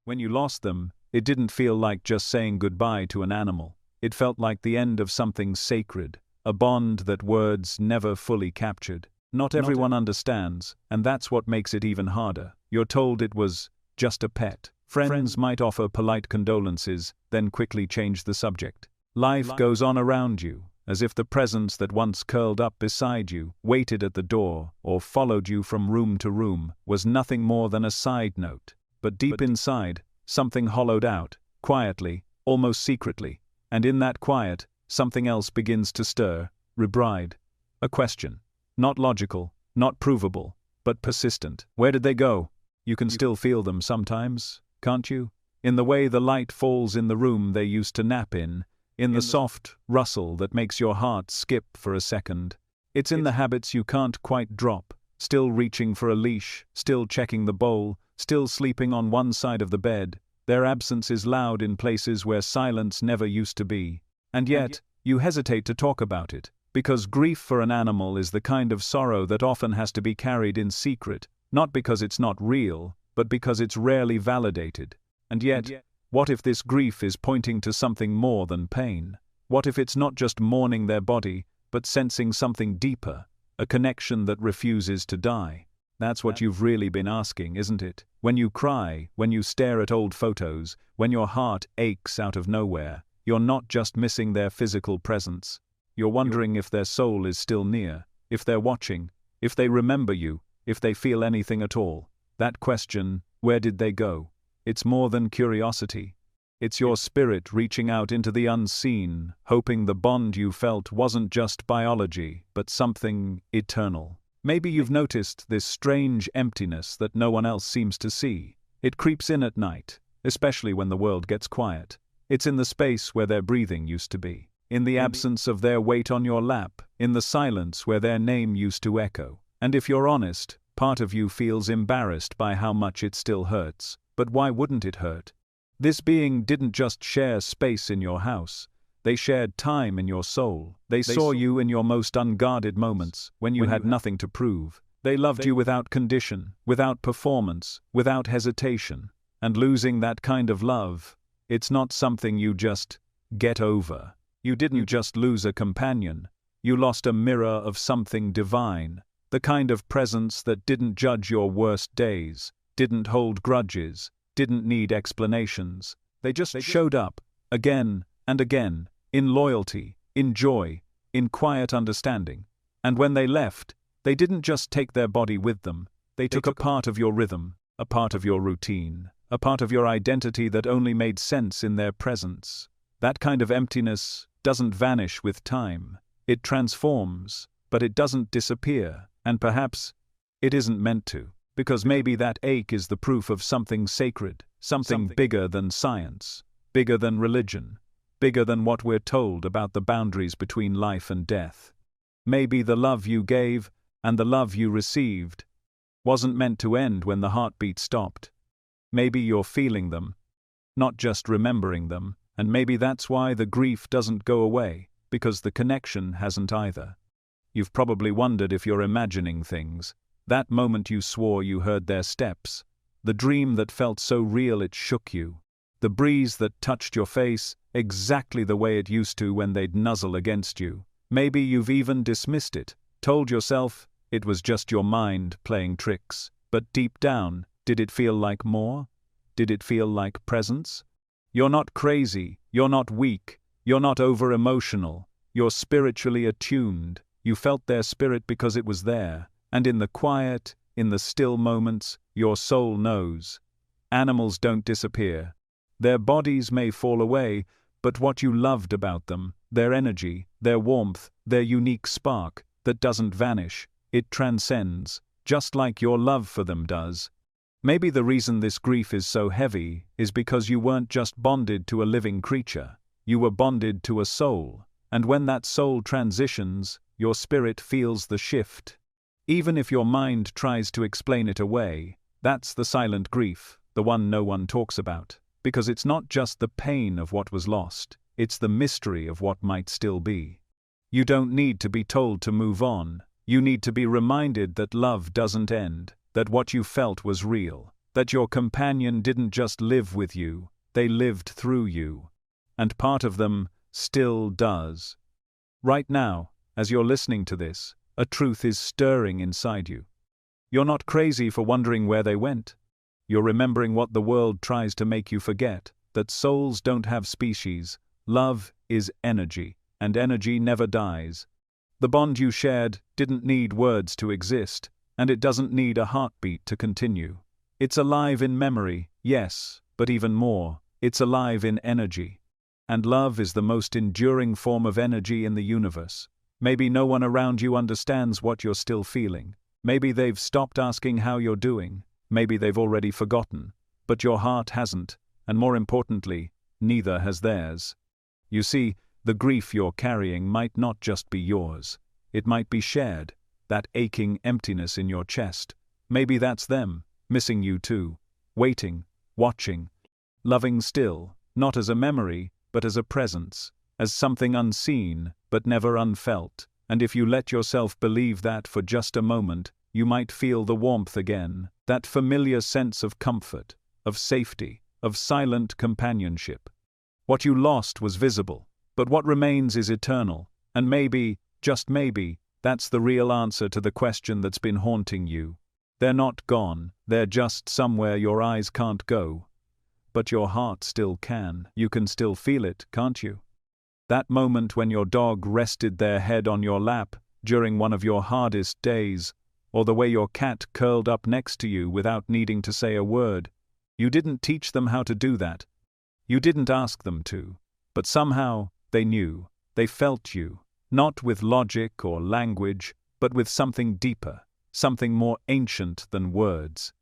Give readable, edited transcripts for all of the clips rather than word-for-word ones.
When you lost them, it didn't feel like just saying goodbye to an animal. It felt like the end of something sacred, a bond that words never fully captured. Not everyone understands, and that's what makes it even harder. You're told it was just a pet. Friends might offer polite condolences, then quickly change the subject. Life goes on around you, as if the presence that once curled up beside you, waited at the door, or followed you from room to room, was nothing more than a side note. But deep inside, something hollowed out, quietly, almost secretly, and in that quiet, something else begins to stir, rebride. A question. Not logical, not provable, but persistent. Where did they go? You can still feel them sometimes, can't you? In the way the light falls in the room they used to nap in the soft rustle that makes your heart skip for a second. It's in the habits you can't quite drop, still reaching for a leash, still checking the bowl, still sleeping on one side of the bed. Their absence is loud in places where silence never used to be. And yet, you hesitate to talk about it, because grief for an animal is the kind of sorrow that often has to be carried in secret, not because it's not real, but because it's rarely validated. And yet, what if this grief is pointing to something more than pain? What if it's not just mourning their body, but sensing something deeper, a connection that refuses to die? That's what you've really been asking, isn't it? When you cry, when you stare at old photos, when your heart aches out of nowhere, you're not just missing their physical presence. You're wondering if their soul is still near, if they're watching, if they remember you, if they feel anything at all. That question, where did they go? It's more than curiosity. It's your spirit reaching out into the unseen, hoping the bond you felt wasn't just biology, but something eternal. Maybe you've noticed this strange emptiness that no one else seems to see. It creeps in at night, especially when the world gets quiet. It's in the space where their breathing used to be, in the absence of their weight on your lap, in the silence where their name used to echo. And if you're honest, part of you feels embarrassed by how much it still hurts. But why wouldn't it hurt? This being didn't just share space in your house. They shared time in your soul. They saw you in your most unguarded moments, when you had nothing to prove. They loved you without condition, without performance, without hesitation. And losing that kind of love, it's not something you just get over. You didn't just lose a companion. You lost a mirror of something divine. The kind of presence that didn't judge your worst days, didn't hold grudges, didn't need explanations. They just showed up, again and again, in loyalty, in joy, in quiet understanding. And when they left, they didn't just take their body with them. They took a part of your rhythm, a part of your routine, a part of your identity that only made sense in their presence. That kind of emptiness doesn't vanish with time. It transforms, but it doesn't disappear, and perhaps it isn't meant to. Because maybe that ache is the proof of something sacred, something bigger than science, bigger than religion, bigger than what we're told about the boundaries between life and death. Maybe the love you gave, and the love you received, wasn't meant to end when the heartbeat stopped. Maybe you're feeling them, not just remembering them, and maybe that's why the grief doesn't go away, because the connection hasn't either. You've probably wondered if you're imagining things. That moment you swore you heard their steps, the dream that felt so real it shook you, the breeze that touched your face exactly the way it used to when they'd nuzzle against you. Maybe you've even dismissed it, told yourself it was just your mind playing tricks. But deep down, did it feel like more? Did it feel like presence? You're not crazy, you're not weak, you're not over-emotional, you're spiritually attuned. You felt their spirit because it was there. And in the quiet, in the still moments, your soul knows. Animals don't disappear. Their bodies may fall away, but what you loved about them, their energy, their warmth, their unique spark, that doesn't vanish, it transcends, just like your love for them does. Maybe the reason this grief is so heavy is because you weren't just bonded to a living creature, you were bonded to a soul, and when that soul transitions, your spirit feels the shift. Even if your mind tries to explain it away, that's the silent grief, the one no one talks about. Because it's not just the pain of what was lost, it's the mystery of what might still be. You don't need to be told to move on. You need to be reminded that love doesn't end, that what you felt was real, That your companion didn't just live with you, they lived through you. And part of them still does. Right now, as you're listening to this, a truth is stirring inside you. You're not crazy for wondering where they went. You're remembering what the world tries to make you forget, that souls don't have species. Love is energy, and energy never dies. The bond you shared didn't need words to exist, and it doesn't need a heartbeat to continue. It's alive in memory, yes, but even more, it's alive in energy. And love is the most enduring form of energy in the universe. Maybe no one around you understands what you're still feeling. Maybe they've stopped asking how you're doing. Maybe they've already forgotten. But your heart hasn't, and more importantly, neither has theirs. You see, the grief you're carrying might not just be yours. It might be shared, that aching emptiness in your chest. Maybe that's them, missing you too, waiting, watching, loving still, not as a memory, but as a presence, as something unseen, but never unfelt. And if you let yourself believe that for just a moment, you might feel the warmth again, that familiar sense of comfort, of safety, of silent companionship. What you lost was visible, but what remains is eternal, and maybe, just maybe, that's the real answer to the question that's been haunting you. They're not gone, they're just somewhere your eyes can't go. But your heart still can. You can still feel it, can't you? That moment when your dog rested their head on your lap during one of your hardest days, or the way your cat curled up next to you without needing to say a word. You didn't teach them how to do that. You didn't ask them to. But somehow, they knew. They felt you. Not with logic or language, but with something deeper, something more ancient than words.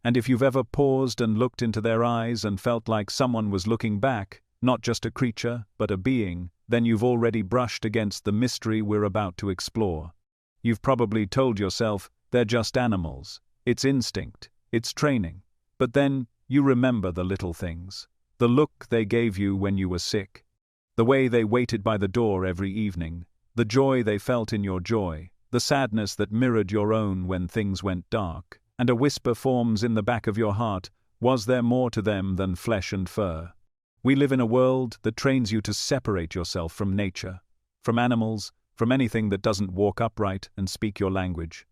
And if you've ever paused and looked into their eyes and felt like someone was looking back, not just a creature, but a being, then you've already brushed against the mystery we're about to explore. You've probably told yourself, they're just animals. It's instinct. It's training. But then, you remember the little things. The look they gave you when you were sick. The way they waited by the door every evening. The joy they felt in your joy. The sadness that mirrored your own when things went dark. And a whisper forms in the back of your heart, was there more to them than flesh and fur? We live in a world that trains you to separate yourself from nature, from animals, from anything that doesn't walk upright and speak your language.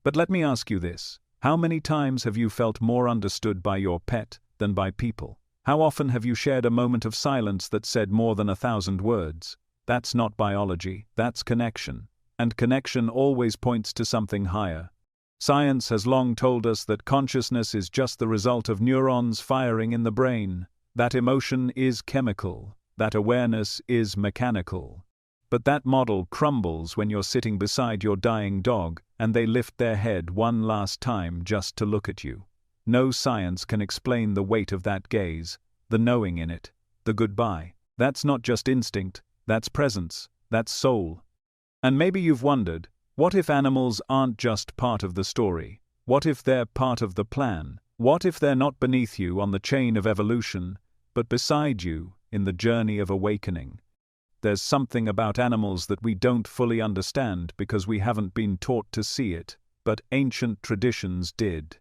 But let me ask you this, how many times have you felt more understood by your pet than by people? How often have you shared a moment of silence that said more than 1,000 words? That's not biology, that's connection. And connection always points to something higher. Science has long told us that consciousness is just the result of neurons firing in the brain, that emotion is chemical, that awareness is mechanical. But that model crumbles when you're sitting beside your dying dog and they lift their head one last time just to look at you. No science can explain the weight of that gaze, the knowing in it, the goodbye. That's not just instinct, that's presence, that's soul. And maybe you've wondered, what if animals aren't just part of the story? What if they're part of the plan? What if they're not beneath you on the chain of evolution, but beside you in the journey of awakening? There's something about animals that we don't fully understand because we haven't been taught to see it, but ancient traditions did.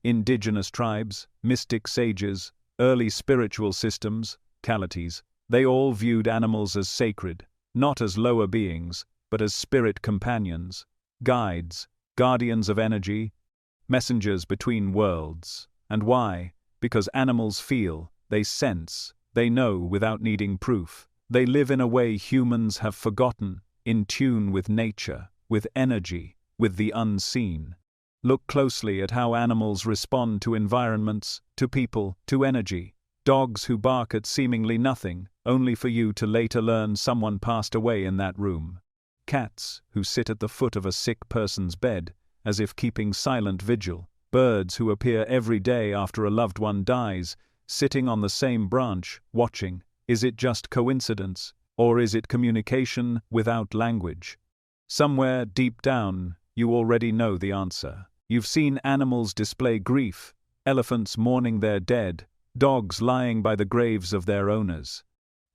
Indigenous tribes, mystic sages, early spiritual systems, qualities, they all viewed animals as sacred, not as lower beings, but as spirit companions, guides, guardians of energy, messengers between worlds. And why? Because animals feel, they sense, they know without needing proof. They live in a way humans have forgotten, in tune with nature, with energy, with the unseen. Look closely at how animals respond to environments, to people, to energy. Dogs who bark at seemingly nothing, only for you to later learn someone passed away in that room. Cats who sit at the foot of a sick person's bed, as if keeping silent vigil. Birds who appear every day after a loved one dies, sitting on the same branch, watching. Is it just coincidence, or is it communication without language? Somewhere deep down, you already know the answer. You've seen animals display grief, elephants mourning their dead, dogs lying by the graves of their owners.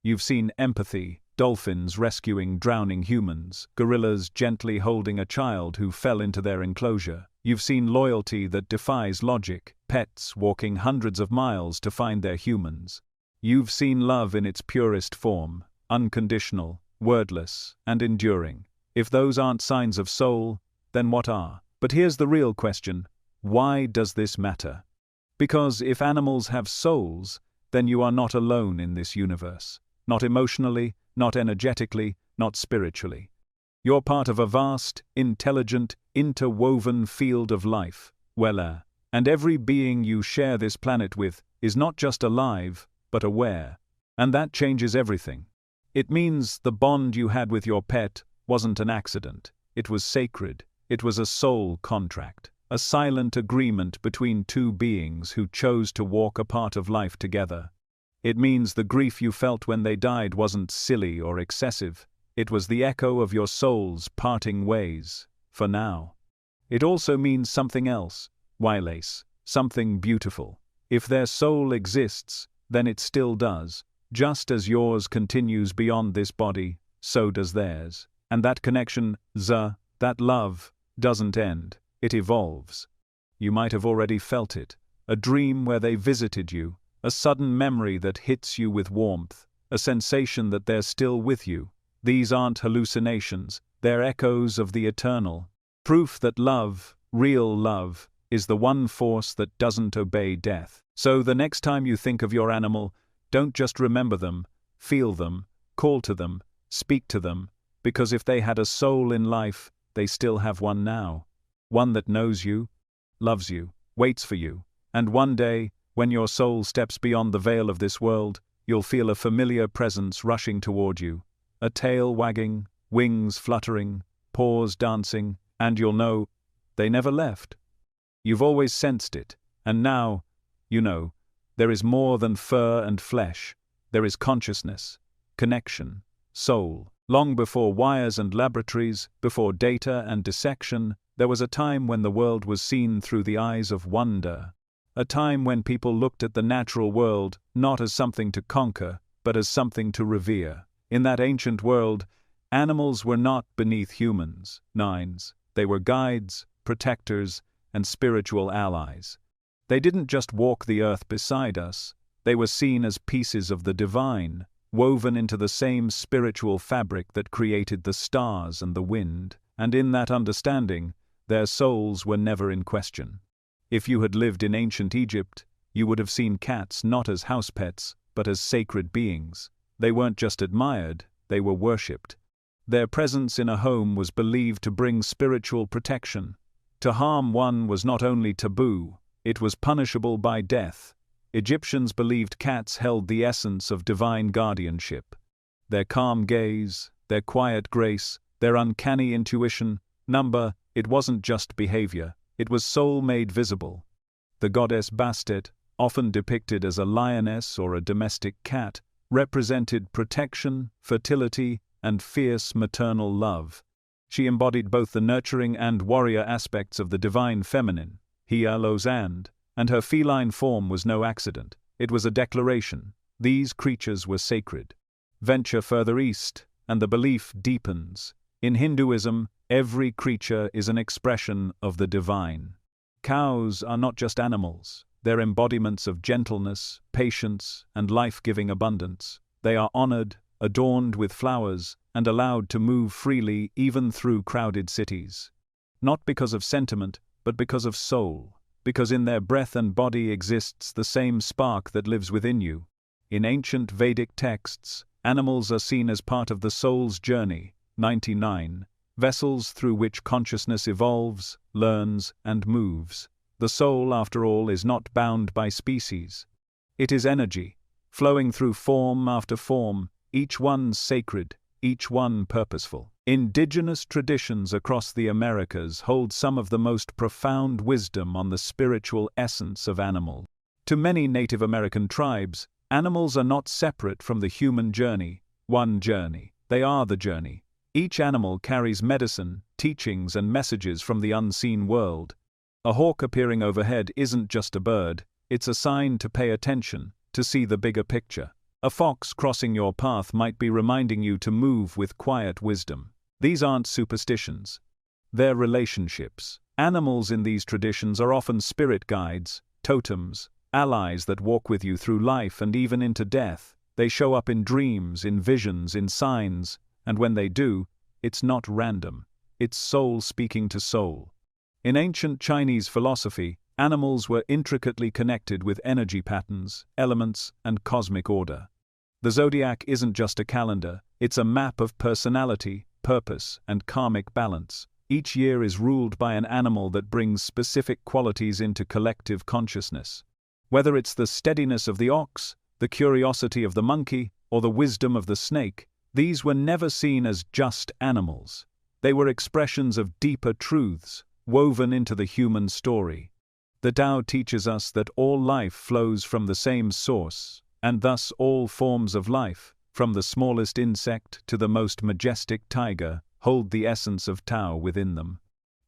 You've seen empathy, dolphins rescuing drowning humans, gorillas gently holding a child who fell into their enclosure. You've seen loyalty that defies logic, pets walking hundreds of miles to find their humans. You've seen love in its purest form, unconditional, wordless, and enduring. If those aren't signs of soul, then what are? But here's the real question: why does this matter? Because if animals have souls, then you are not alone in this universe. Not emotionally, not energetically, not spiritually. You're part of a vast, intelligent, interwoven field of life, and every being you share this planet with is not just alive, but aware. And that changes everything. It means the bond you had with your pet wasn't an accident. It was sacred. It was a soul contract, a silent agreement between two beings who chose to walk a part of life together. It means the grief you felt when they died wasn't silly or excessive. It was the echo of your souls parting ways, for now. It also means something else, Wilace, something beautiful. If their soul exists, then it still does. Just as yours continues beyond this body, so does theirs. And that connection, that love, doesn't end, it evolves. You might have already felt it, a dream where they visited you, a sudden memory that hits you with warmth, a sensation that they're still with you. These aren't hallucinations, they're echoes of the eternal. Proof that love, real love, is the one force that doesn't obey death. So the next time you think of your animal, don't just remember them, feel them, call to them, speak to them, because if they had a soul in life, they still have one now. One that knows you, loves you, waits for you, and one day, when your soul steps beyond the veil of this world, you'll feel a familiar presence rushing toward you. A tail wagging, wings fluttering, paws dancing, and you'll know they never left. You've always sensed it, and now, you know, there is more than fur and flesh. There is consciousness, connection, soul. Long before wires and laboratories, before data and dissection, there was a time when the world was seen through the eyes of wonder. A time when people looked at the natural world not as something to conquer, but as something to revere. In that ancient world, animals were not beneath humans, they were guides, protectors, and spiritual allies. They didn't just walk the earth beside us, they were seen as pieces of the divine, woven into the same spiritual fabric that created the stars and the wind, and in that understanding, their souls were never in question. If you had lived in ancient Egypt, you would have seen cats not as house pets, but as sacred beings. They weren't just admired, they were worshipped. Their presence in a home was believed to bring spiritual protection. To harm one was not only taboo, it was punishable by death. Egyptians believed cats held the essence of divine guardianship. Their calm gaze, their quiet grace, their uncanny intuition, it wasn't just behavior, it was soul made visible. The goddess Bastet, often depicted as a lioness or a domestic cat, represented protection, fertility, and fierce maternal love. She embodied both the nurturing and warrior aspects of the divine feminine, and her feline form was no accident. It was a declaration. These creatures were sacred. Venture further east, and the belief deepens. In Hinduism, every creature is an expression of the divine. Cows are not just animals. They're embodiments of gentleness, patience, and life-giving abundance. They are honored, adorned with flowers, and allowed to move freely even through crowded cities. Not because of sentiment, but because of soul. Because in their breath and body exists the same spark that lives within you. In ancient Vedic texts, animals are seen as part of the soul's journey, vessels through which consciousness evolves, learns, and moves. The soul, after all, is not bound by species. It is energy, flowing through form after form, each one sacred, each one purposeful. Indigenous traditions across the Americas hold some of the most profound wisdom on the spiritual essence of animals. To many Native American tribes, animals are not separate from the human journey, one journey. They are the journey. Each animal carries medicine, teachings, and messages from the unseen world. A hawk appearing overhead isn't just a bird, it's a sign to pay attention, to see the bigger picture. A fox crossing your path might be reminding you to move with quiet wisdom. These aren't superstitions. They're relationships. Animals in these traditions are often spirit guides, totems, allies that walk with you through life and even into death. They show up in dreams, in visions, in signs, and when they do, it's not random. It's soul speaking to soul. In ancient Chinese philosophy, animals were intricately connected with energy patterns, elements, and cosmic order. The zodiac isn't just a calendar, it's a map of personality, purpose, and karmic balance. Each year is ruled by an animal that brings specific qualities into collective consciousness. Whether it's the steadiness of the ox, the curiosity of the monkey, or the wisdom of the snake, these were never seen as just animals. They were expressions of deeper truths, woven into the human story. The Tao teaches us that all life flows from the same source, and thus all forms of life, from the smallest insect to the most majestic tiger, hold the essence of Tao within them.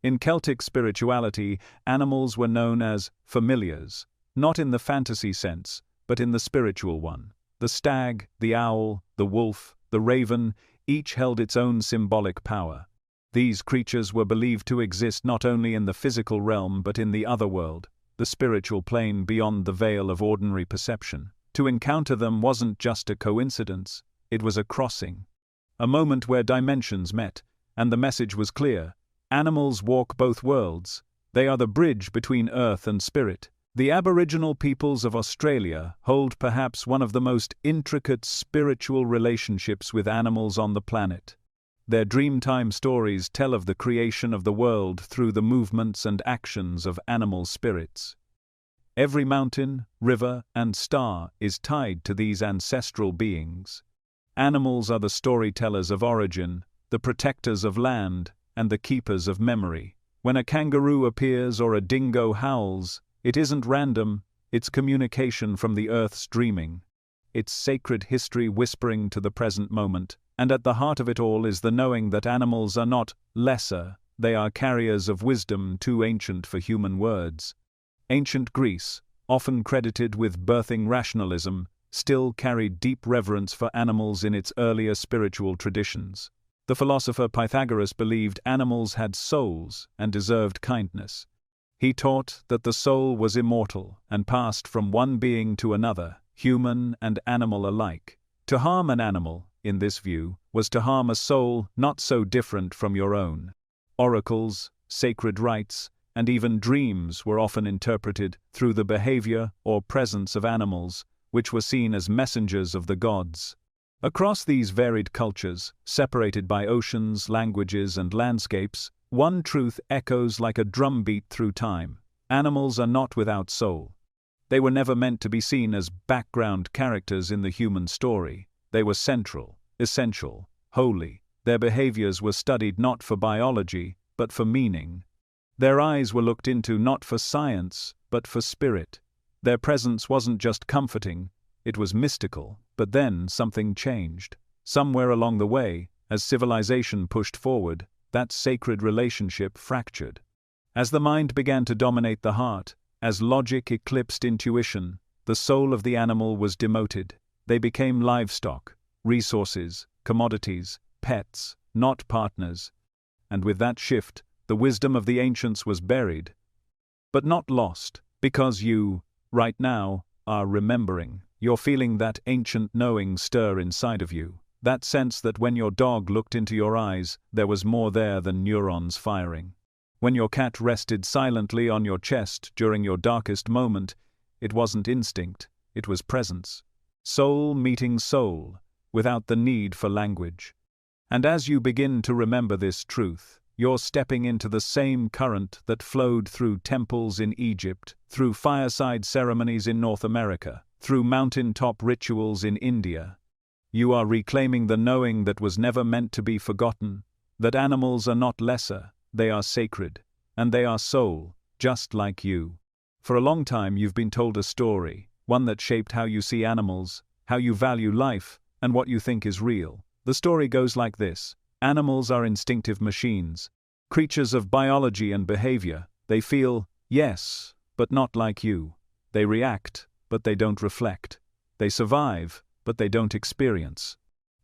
In Celtic spirituality, animals were known as familiars, not in the fantasy sense, but in the spiritual one. The stag, the owl, the wolf, the raven, each held its own symbolic power. These creatures were believed to exist not only in the physical realm but in the other world, the spiritual plane beyond the veil of ordinary perception. To encounter them wasn't just a coincidence, it was a crossing. A moment where dimensions met, and the message was clear. Animals walk both worlds. They are the bridge between earth and spirit. The Aboriginal peoples of Australia hold perhaps one of the most intricate spiritual relationships with animals on the planet. Their Dreamtime stories tell of the creation of the world through the movements and actions of animal spirits. Every mountain, river, and star is tied to these ancestral beings. Animals are the storytellers of origin, the protectors of land, and the keepers of memory. When a kangaroo appears or a dingo howls, it isn't random, it's communication from the earth's dreaming. It's sacred history whispering to the present moment, and at the heart of it all is the knowing that animals are not lesser, they are carriers of wisdom too ancient for human words. Ancient Greece, often credited with birthing rationalism, still carried deep reverence for animals in its earlier spiritual traditions. The philosopher Pythagoras believed animals had souls and deserved kindness. He taught that the soul was immortal and passed from one being to another, human and animal alike. To harm an animal, in this view, was to harm a soul not so different from your own. Oracles, sacred rites, and even dreams were often interpreted through the behavior or presence of animals, which were seen as messengers of the gods. Across these varied cultures, separated by oceans, languages, and landscapes, one truth echoes like a drumbeat through time: animals are not without soul. They were never meant to be seen as background characters in the human story. They were central, essential, holy. Their behaviors were studied not for biology, but for meaning. Their eyes were looked into not for science, but for spirit. Their presence wasn't just comforting, it was mystical. But then something changed. Somewhere along the way, as civilization pushed forward, that sacred relationship fractured. As the mind began to dominate the heart, as logic eclipsed intuition, the soul of the animal was demoted. They became livestock, resources, commodities, pets, not partners. And with that shift, the wisdom of the ancients was buried. But not lost, because you, right now, are remembering. You're feeling that ancient knowing stir inside of you. That sense that when your dog looked into your eyes, there was more there than neurons firing. When your cat rested silently on your chest during your darkest moment, it wasn't instinct, it was presence. Soul meeting soul, without the need for language. And as you begin to remember this truth, you're stepping into the same current that flowed through temples in Egypt, through fireside ceremonies in North America, through mountaintop rituals in India. You are reclaiming the knowing that was never meant to be forgotten, that animals are not lesser, they are sacred, and they are soul, just like you. For a long time you've been told a story, one that shaped how you see animals, how you value life, and what you think is real. The story goes like this: animals are instinctive machines, creatures of biology and behavior. They feel, yes, but not like you. They react, but they don't reflect. They survive, but they don't experience.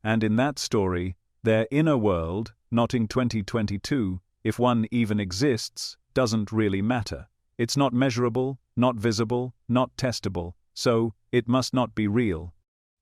And in that story, their inner world, not in 2022, if one even exists, doesn't really matter. It's not measurable, not visible, not testable, so it must not be real.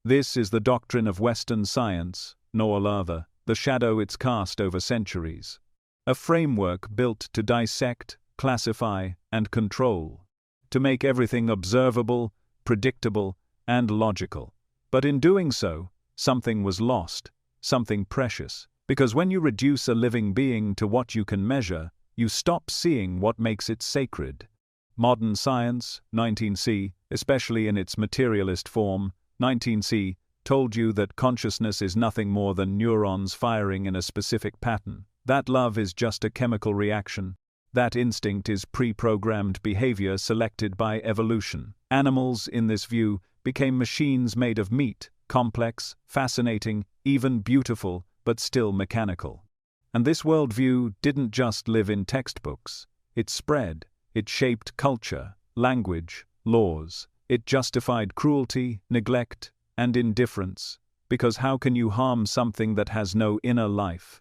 This is the doctrine of Western science, nor other, the shadow it's cast over centuries. A framework built to dissect, classify, and control. To make everything observable, predictable, and logical. But in doing so, something was lost, something precious. Because when you reduce a living being to what you can measure, you stop seeing what makes it sacred. Modern science, 19C, especially in its materialist form, 19C, told you that consciousness is nothing more than neurons firing in a specific pattern. That love is just a chemical reaction. That instinct is pre-programmed behavior selected by evolution. Animals, in this view, became machines made of meat, complex, fascinating, even beautiful, but still mechanical. And this worldview didn't just live in textbooks. It spread. It shaped culture, language, laws. It justified cruelty, neglect, and indifference. Because how can you harm something that has no inner life?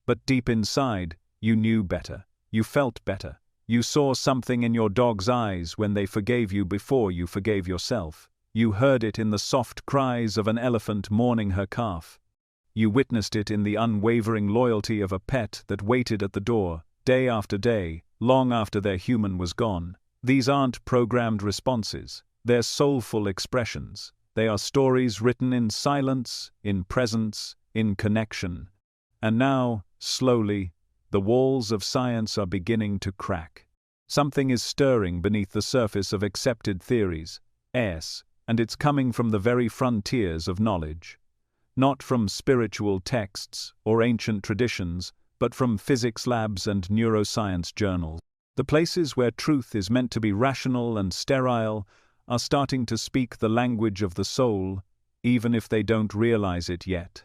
But deep inside, you knew better. You felt better. You saw something in your dog's eyes when they forgave you before you forgave yourself. You heard it in the soft cries of an elephant mourning her calf. You witnessed it in the unwavering loyalty of a pet that waited at the door, day after day, long after their human was gone. These aren't programmed responses. They're soulful expressions. They are stories written in silence, in presence, in connection. And now, slowly, the walls of science are beginning to crack. Something is stirring beneath the surface of accepted theories, and it's coming from the very frontiers of knowledge. Not from spiritual texts or ancient traditions, but from physics labs and neuroscience journals. The places where truth is meant to be rational and sterile are starting to speak the language of the soul, even if they don't realize it yet.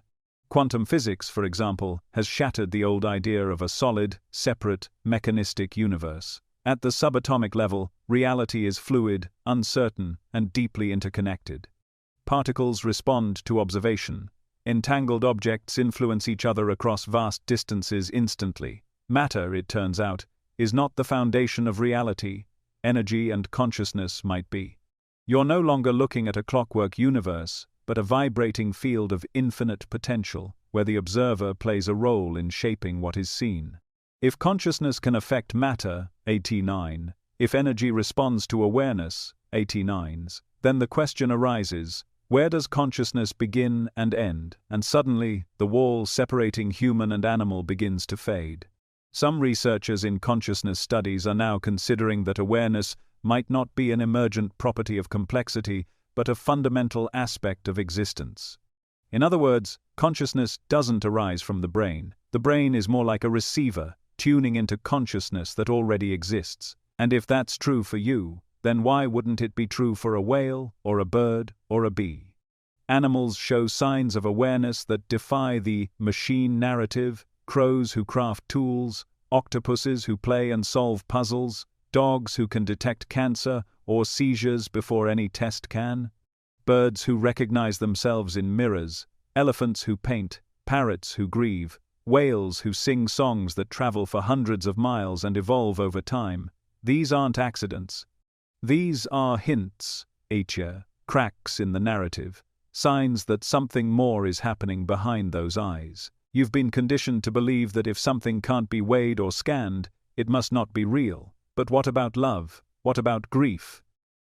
Quantum physics, for example, has shattered the old idea of a solid, separate, mechanistic universe. At the subatomic level, reality is fluid, uncertain, and deeply interconnected. Particles respond to observation. Entangled objects influence each other across vast distances instantly. Matter, it turns out, is not the foundation of reality. Energy and consciousness might be. You're no longer looking at a clockwork universe, but a vibrating field of infinite potential, where the observer plays a role in shaping what is seen. If consciousness can affect matter, 89, if energy responds to awareness, 89s, then the question arises, where does consciousness begin and end? And suddenly, the wall separating human and animal begins to fade. Some researchers in consciousness studies are now considering that awareness might not be an emergent property of complexity, but a fundamental aspect of existence. In other words, consciousness doesn't arise from the brain. The brain is more like a receiver, tuning into consciousness that already exists. And if that's true for you, then why wouldn't it be true for a whale, or a bird, or a bee? Animals show signs of awareness that defy the machine narrative: crows who craft tools, octopuses who play and solve puzzles, dogs who can detect cancer or seizures before any test can, birds who recognize themselves in mirrors, elephants who paint, parrots who grieve, whales who sing songs that travel for hundreds of miles and evolve over time. These aren't accidents. These are hints, cracks in the narrative, signs that something more is happening behind those eyes. You've been conditioned to believe that if something can't be weighed or scanned, it must not be real. But what about love? What about grief?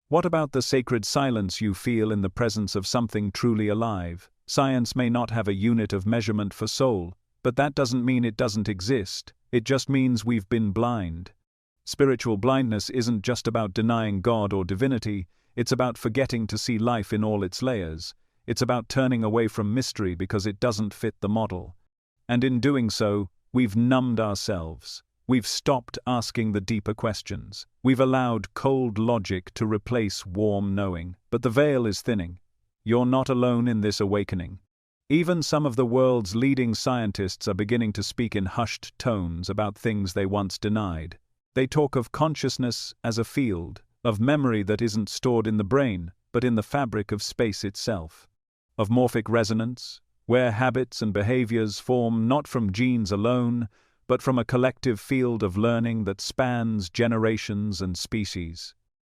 What about the sacred silence you feel in the presence of something truly alive? Science may not have a unit of measurement for soul, but that doesn't mean it doesn't exist. It just means we've been blind. Spiritual blindness isn't just about denying God or divinity, it's about forgetting to see life in all its layers. It's about turning away from mystery because it doesn't fit the model. And in doing so, we've numbed ourselves. We've stopped asking the deeper questions. We've allowed cold logic to replace warm knowing. But the veil is thinning. You're not alone in this awakening. Even some of the world's leading scientists are beginning to speak in hushed tones about things they once denied. They talk of consciousness as a field, of memory that isn't stored in the brain, but in the fabric of space itself. Of morphic resonance, where habits and behaviors form not from genes alone, but from a collective field of learning that spans generations and species.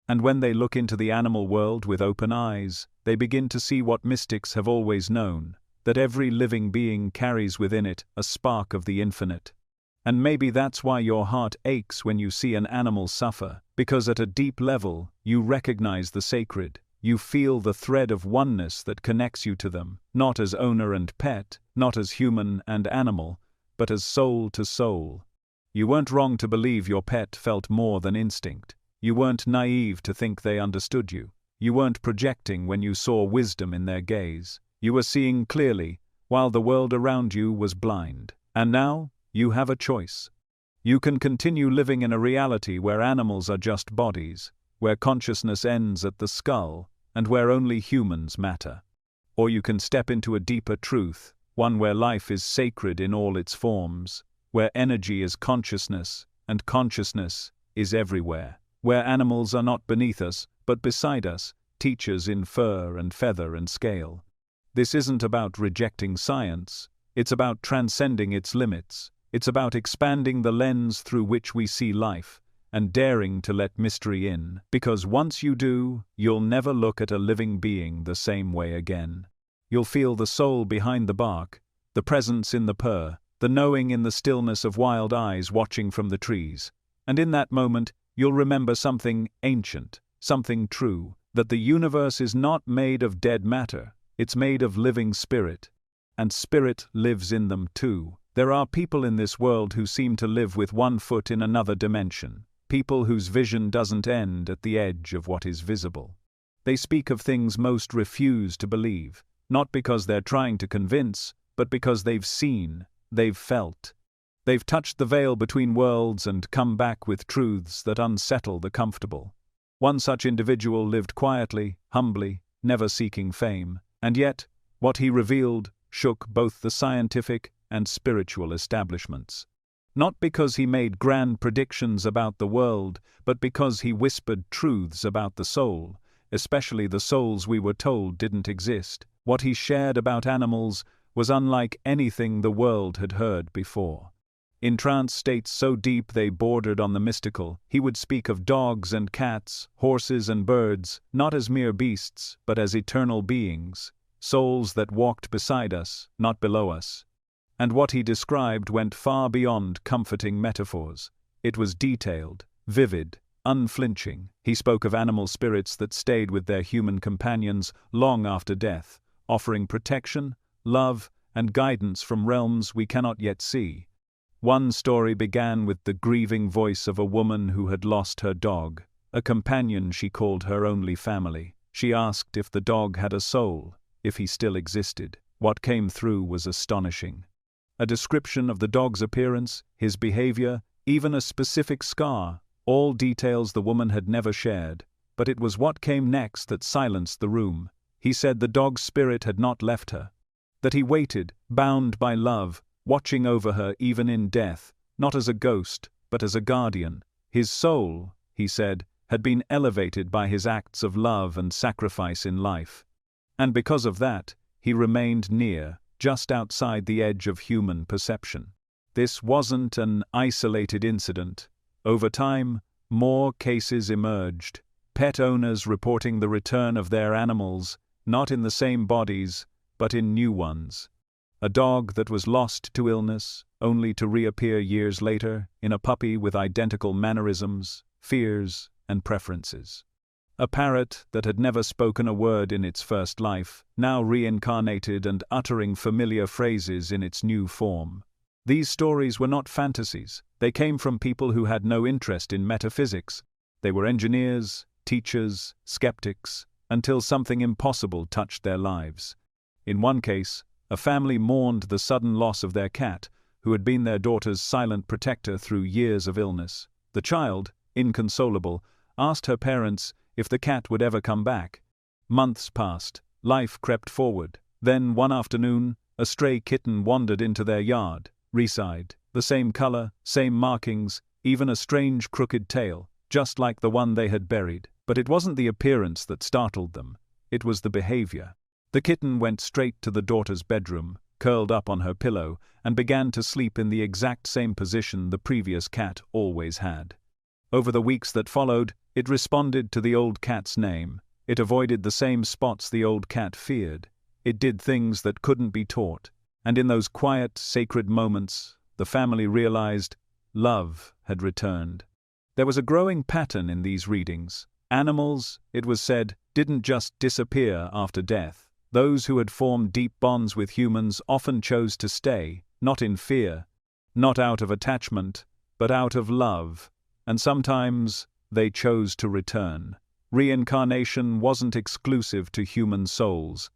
And when they look into the animal world with open eyes, they begin to see what mystics have always known, that every living being carries within it a spark of the infinite. And maybe that's why your heart aches when you see an animal suffer, because at a deep level, you recognize the sacred. You feel the thread of oneness that connects you to them, not as owner and pet, not as human and animal, but as soul to soul. You weren't wrong to believe your pet felt more than instinct. You weren't naive to think they understood you. You weren't projecting when you saw wisdom in their gaze. You were seeing clearly, while the world around you was blind. And now, you have a choice. You can continue living in a reality where animals are just bodies, where consciousness ends at the skull, and where only humans matter. Or you can step into a deeper truth, one where life is sacred in all its forms, where energy is consciousness, and consciousness is everywhere, where animals are not beneath us, but beside us, teachers in fur and feather and scale. This isn't about rejecting science, it's about transcending its limits. It's about expanding the lens through which we see life, and daring to let mystery in, because once you do, you'll never look at a living being the same way again. You'll feel the soul behind the bark, the presence in the purr, the knowing in the stillness of wild eyes watching from the trees. And in that moment, you'll remember something ancient, something true, that the universe is not made of dead matter, it's made of living spirit. And spirit lives in them too. There are people in this world who seem to live with one foot in another dimension, people whose vision doesn't end at the edge of what is visible. They speak of things most refuse to believe, not because they're trying to convince, but because they've seen, they've felt. They've touched the veil between worlds and come back with truths that unsettle the comfortable. One such individual lived quietly, humbly, never seeking fame, and yet, what he revealed shook both the scientific and spiritual establishments. Not because he made grand predictions about the world, but because he whispered truths about the soul, especially the souls we were told didn't exist. What he shared about animals was unlike anything the world had heard before. In trance states so deep they bordered on the mystical, he would speak of dogs and cats, horses and birds, not as mere beasts, but as eternal beings, souls that walked beside us, not below us. And what he described went far beyond comforting metaphors. It was detailed, vivid, unflinching. He spoke of animal spirits that stayed with their human companions long after death, offering protection, love, and guidance from realms we cannot yet see. One story began with the grieving voice of a woman who had lost her dog, a companion she called her only family. She asked if the dog had a soul, if he still existed. What came through was astonishing. A description of the dog's appearance, his behavior, even a specific scar, all details the woman had never shared. But it was what came next that silenced the room. He said the dog's spirit had not left her, that he waited, bound by love, watching over her even in death, not as a ghost, but as a guardian. His soul, he said, had been elevated by his acts of love and sacrifice in life. And because of that, he remained near, just outside the edge of human perception. This wasn't an isolated incident. Over time, more cases emerged, pet owners reporting the return of their animals, not in the same bodies, but in new ones. A dog that was lost to illness, only to reappear years later in a puppy with identical mannerisms, fears, and preferences. A parrot that had never spoken a word in its first life, now reincarnated and uttering familiar phrases in its new form. These stories were not fantasies. They came from people who had no interest in metaphysics. They were engineers, teachers, skeptics, until something impossible touched their lives. In one case, a family mourned the sudden loss of their cat, who had been their daughter's silent protector through years of illness. The child, inconsolable, asked her parents if the cat would ever come back. Months passed, life crept forward. Then, one afternoon, a stray kitten wandered into their yard, re-eyed, the same color, same markings, even a strange crooked tail, just like the one they had buried. But it wasn't the appearance that startled them, it was the behavior. The kitten went straight to the daughter's bedroom, curled up on her pillow, and began to sleep in the exact same position the previous cat always had. Over the weeks that followed, it responded to the old cat's name. It avoided the same spots the old cat feared. It did things that couldn't be taught. And in those quiet, sacred moments, the family realized love had returned. There was a growing pattern in these readings. Animals, it was said, didn't just disappear after death. Those who had formed deep bonds with humans often chose to stay, not in fear, not out of attachment, but out of love. And sometimes they chose to return. Reincarnation wasn't exclusive to human souls.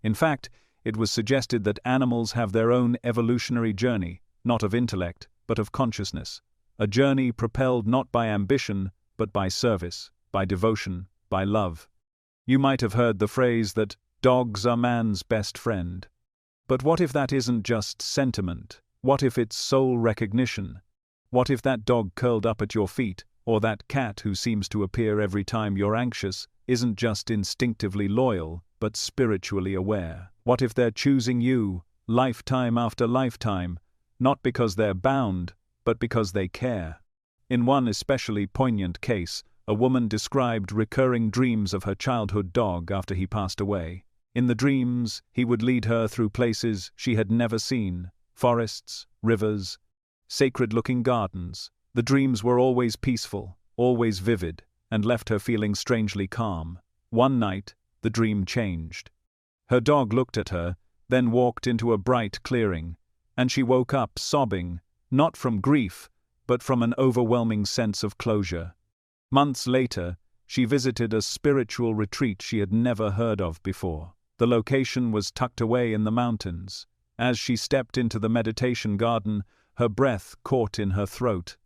In fact, it was suggested that animals have their own evolutionary journey, not of intellect, but of consciousness. A journey propelled not by ambition, but by service, by devotion, by love. You might have heard the phrase that dogs are man's best friend. But what if that isn't just sentiment? What if it's soul recognition? What if that dog curled up at your feet, or that cat who seems to appear every time you're anxious, isn't just instinctively loyal, but spiritually aware? What if they're choosing you, lifetime after lifetime, not because they're bound, but because they care? In one especially poignant case, a woman described recurring dreams of her childhood dog after he passed away. In the dreams, he would lead her through places she had never seen, forests, rivers, sacred-looking gardens. The dreams were always peaceful, always vivid, and left her feeling strangely calm. One night, the dream changed. Her dog looked at her, then walked into a bright clearing, and she woke up sobbing, not from grief, but from an overwhelming sense of closure. Months later, she visited a spiritual retreat she had never heard of before. The location was tucked away in the mountains. As she stepped into the meditation garden, her breath caught in her throat.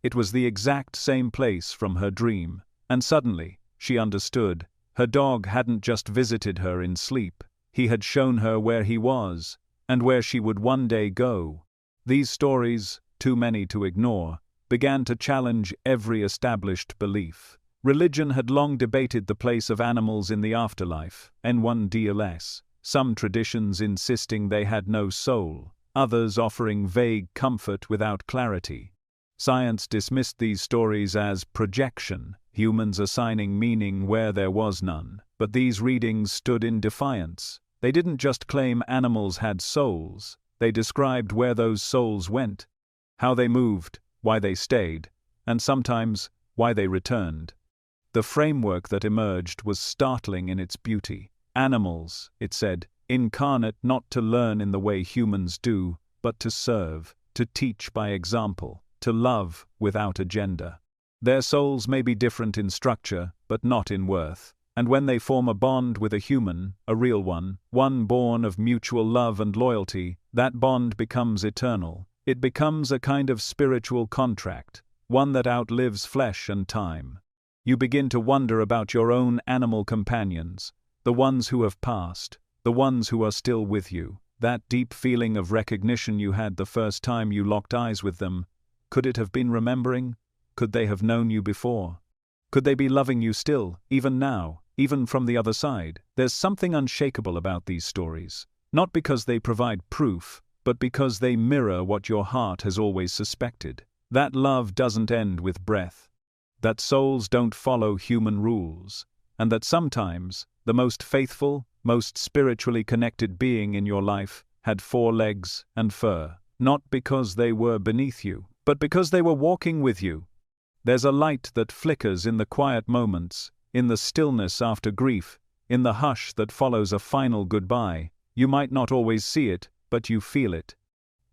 It was the exact same place from her dream, and suddenly, she understood. Her dog hadn't just visited her in sleep. He had shown her where he was, and where she would one day go. These stories, too many to ignore, began to challenge every established belief. Religion had long debated the place of animals in the afterlife, N1DLS, some traditions insisting they had no soul, others offering vague comfort without clarity. Science dismissed these stories as projection, humans assigning meaning where there was none. But these readings stood in defiance. They didn't just claim animals had souls, they described where those souls went, how they moved, why they stayed, and sometimes why they returned. The framework that emerged was startling in its beauty. Animals, it said, incarnate not to learn in the way humans do, but to serve, to teach by example, to love without agenda. Their souls may be different in structure, but not in worth. And when they form a bond with a human, a real one born of mutual love and loyalty, that bond becomes eternal. It becomes a kind of spiritual contract, one that outlives flesh and time. You begin to wonder about your own animal companions, the ones who have passed, the ones who are still with you. That deep feeling of recognition you had the first time you locked eyes with them, could it have been remembering? Could they have known you before? Could they be loving you still, even now, even from the other side? There's something unshakable about these stories, not because they provide proof, but because they mirror what your heart has always suspected. That love doesn't end with breath, that souls don't follow human rules, and that sometimes the most faithful, most spiritually connected being in your life had 4 legs and fur, not because they were beneath you, but because they were walking with you. There's a light that flickers in the quiet moments, in the stillness after grief, in the hush that follows a final goodbye. You might not always see it, but you feel it.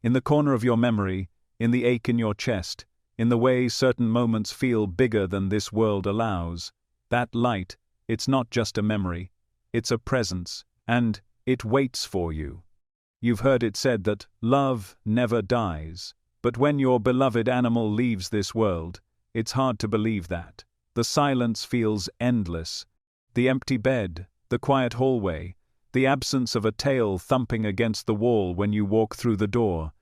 In the corner of your memory, in the ache in your chest, in the way certain moments feel bigger than this world allows. That light, it's not just a memory, it's a presence, and it waits for you. You've heard it said that love never dies, but when your beloved animal leaves this world, it's hard to believe that. The silence feels endless. The empty bed, the quiet hallway, the absence of a tail thumping against the wall when you walk through the door.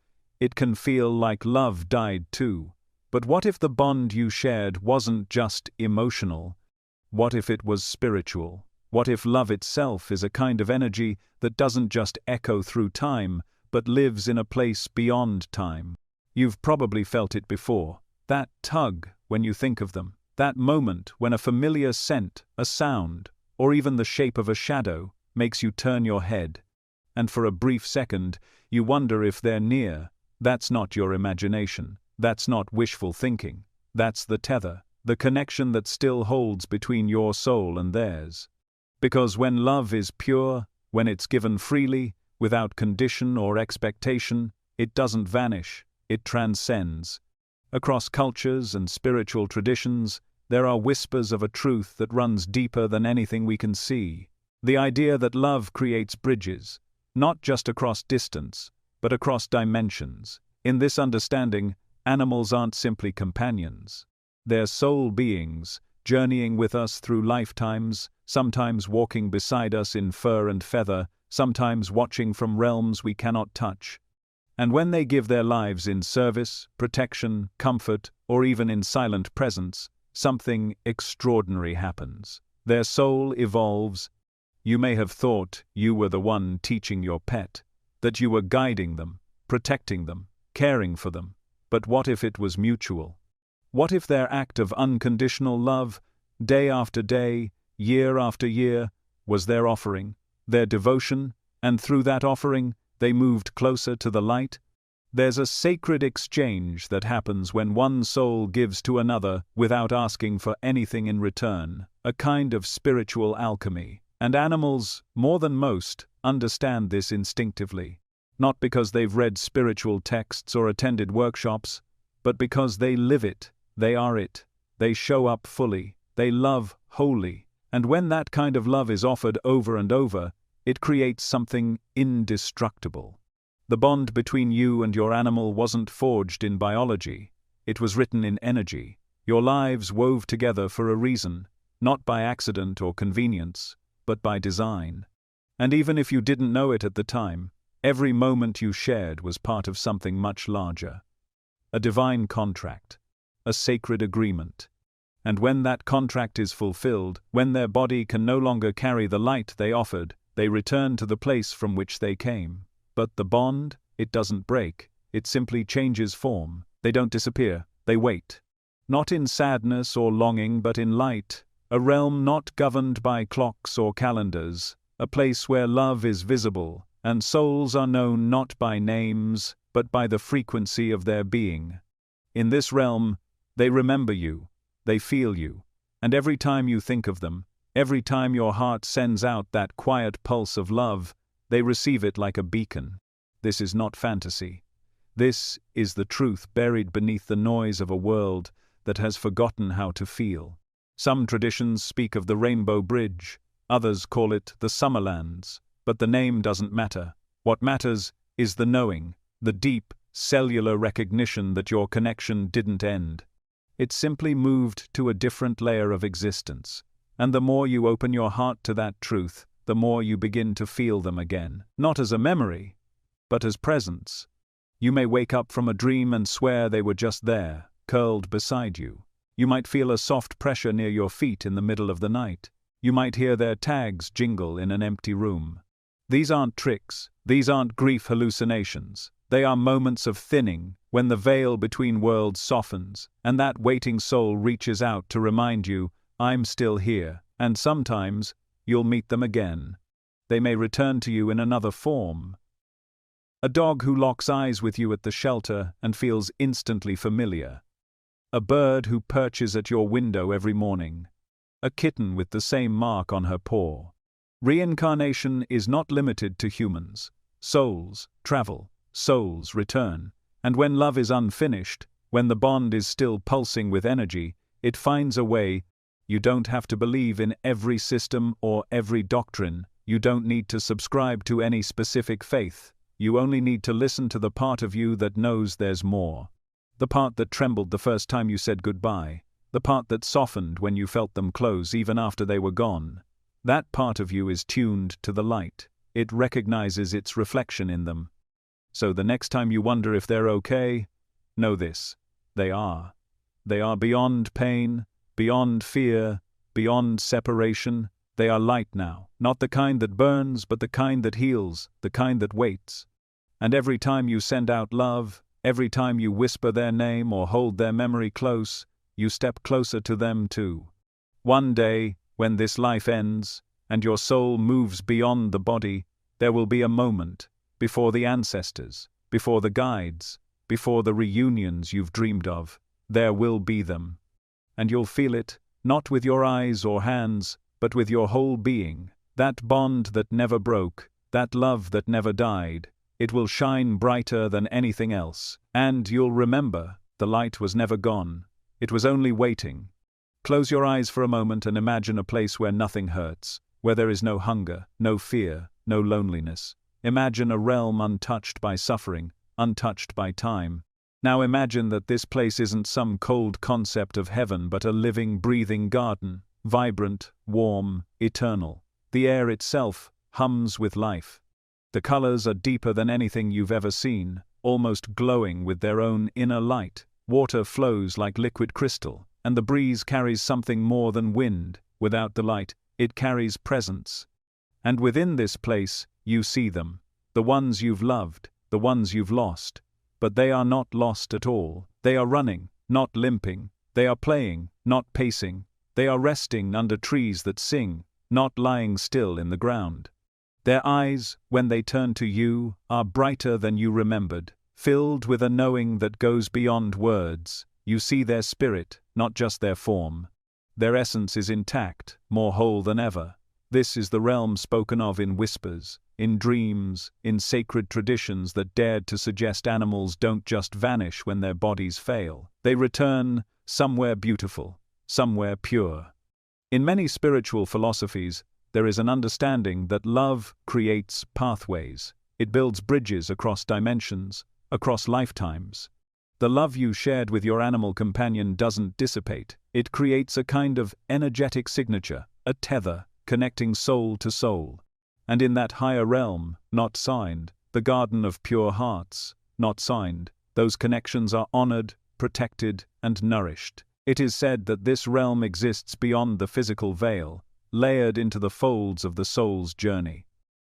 It can feel like love died too. But what if the bond you shared wasn't just emotional? What if it was spiritual? What if love itself is a kind of energy that doesn't just echo through time, but lives in a place beyond time. You've probably felt it before, that tug when you think of them, that moment when a familiar scent, a sound, or even the shape of a shadow makes you turn your head. And for a brief second, you wonder if they're near. That's not your imagination. That's not wishful thinking. That's the tether, the connection that still holds between your soul and theirs. Because when love is pure, when it's given freely, without condition or expectation, it doesn't vanish, it transcends. Across cultures and spiritual traditions, there are whispers of a truth that runs deeper than anything we can see. The idea that love creates bridges, not just across distance, but across dimensions. In this understanding, animals aren't simply companions. They're soul beings, journeying with us through lifetimes, sometimes walking beside us in fur and feather, sometimes watching from realms we cannot touch. And when they give their lives in service, protection, comfort, or even in silent presence, something extraordinary happens. Their soul evolves. You may have thought you were the one teaching your pet, that you were guiding them, protecting them, caring for them. But what if it was mutual? What if their act of unconditional love, day after day, year after year, was their offering, their devotion, and through that offering, they moved closer to the light? There's a sacred exchange that happens when one soul gives to another without asking for anything in return, a kind of spiritual alchemy. And animals, more than most, understand this instinctively. Not because they've read spiritual texts or attended workshops, but because they live it, they are it, they show up fully, they love wholly. And when that kind of love is offered over and over, it creates something indestructible. The bond between you and your animal wasn't forged in biology, it was written in energy. Your lives wove together for a reason, not by accident or convenience, but by design. And even if you didn't know it at the time, every moment you shared was part of something much larger. A divine contract, a sacred agreement. And when that contract is fulfilled, when their body can no longer carry the light they offered, they return to the place from which they came. But the bond, it doesn't break, it simply changes form. They don't disappear, they wait. Not in sadness or longing, but in light, a realm not governed by clocks or calendars, a place where love is visible, and souls are known not by names, but by the frequency of their being. In this realm, they remember you, they feel you, and every time you think of them, every time your heart sends out that quiet pulse of love, they receive it like a beacon. This is not fantasy. This is the truth buried beneath the noise of a world that has forgotten how to feel. Some traditions speak of the Rainbow Bridge, others call it the Summerlands, but the name doesn't matter. What matters is the knowing, the deep, cellular recognition that your connection didn't end. It simply moved to a different layer of existence. And the more you open your heart to that truth, the more you begin to feel them again. Not as a memory, but as presence. You may wake up from a dream and swear they were just there, curled beside you. You might feel a soft pressure near your feet in the middle of the night. You might hear their tags jingle in an empty room. These aren't tricks, these aren't grief hallucinations. They are moments of thinning, when the veil between worlds softens, and that waiting soul reaches out to remind you, I'm still here, and sometimes, you'll meet them again. They may return to you in another form. A dog who locks eyes with you at the shelter and feels instantly familiar. A bird who perches at your window every morning. A kitten with the same mark on her paw. Reincarnation is not limited to humans. Souls travel, souls return, and when love is unfinished, when the bond is still pulsing with energy, it finds a way. You don't have to believe in every system or every doctrine, you don't need to subscribe to any specific faith, you only need to listen to the part of you that knows there's more. The part that trembled the first time you said goodbye, the part that softened when you felt them close even after they were gone. That part of you is tuned to the light, it recognizes its reflection in them. So the next time you wonder if they're okay, know this, they are. They are beyond pain, beyond fear, beyond separation. They are light now, not the kind that burns, but the kind that heals, the kind that waits. And every time you send out love, every time you whisper their name or hold their memory close, you step closer to them too. One day, when this life ends, and your soul moves beyond the body, there will be a moment, before the ancestors, before the guides, before the reunions you've dreamed of, there will be them. And you'll feel it, not with your eyes or hands, but with your whole being, that bond that never broke, that love that never died. It will shine brighter than anything else, and you'll remember, the light was never gone, it was only waiting. Close your eyes for a moment and imagine a place where nothing hurts, where there is no hunger, no fear, no loneliness. Imagine a realm untouched by suffering, untouched by time. Now imagine that this place isn't some cold concept of heaven but a living, breathing garden, vibrant, warm, eternal. The air itself hums with life. The colors are deeper than anything you've ever seen, almost glowing with their own inner light. Water flows like liquid crystal, and the breeze carries something more than wind. Without the light, it carries presence. And within this place, you see them, the ones you've loved, the ones you've lost. But they are not lost at all. They are running, not limping. They are playing, not pacing. They are resting under trees that sing, not lying still in the ground. Their eyes, when they turn to you, are brighter than you remembered, filled with a knowing that goes beyond words. You see their spirit, not just their form. Their essence is intact, more whole than ever. This is the realm spoken of in whispers, in dreams, in sacred traditions that dared to suggest animals don't just vanish when their bodies fail. They return, somewhere beautiful, somewhere pure. In many spiritual philosophies, there is an understanding that love creates pathways. It builds bridges across dimensions, across lifetimes. The love you shared with your animal companion doesn't dissipate. It creates a kind of energetic signature, a tether, connecting soul to soul. And in that higher realm, not signed, the garden of pure hearts, not signed, those connections are honored, protected, and nourished. It is said that this realm exists beyond the physical veil, layered into the folds of the soul's journey.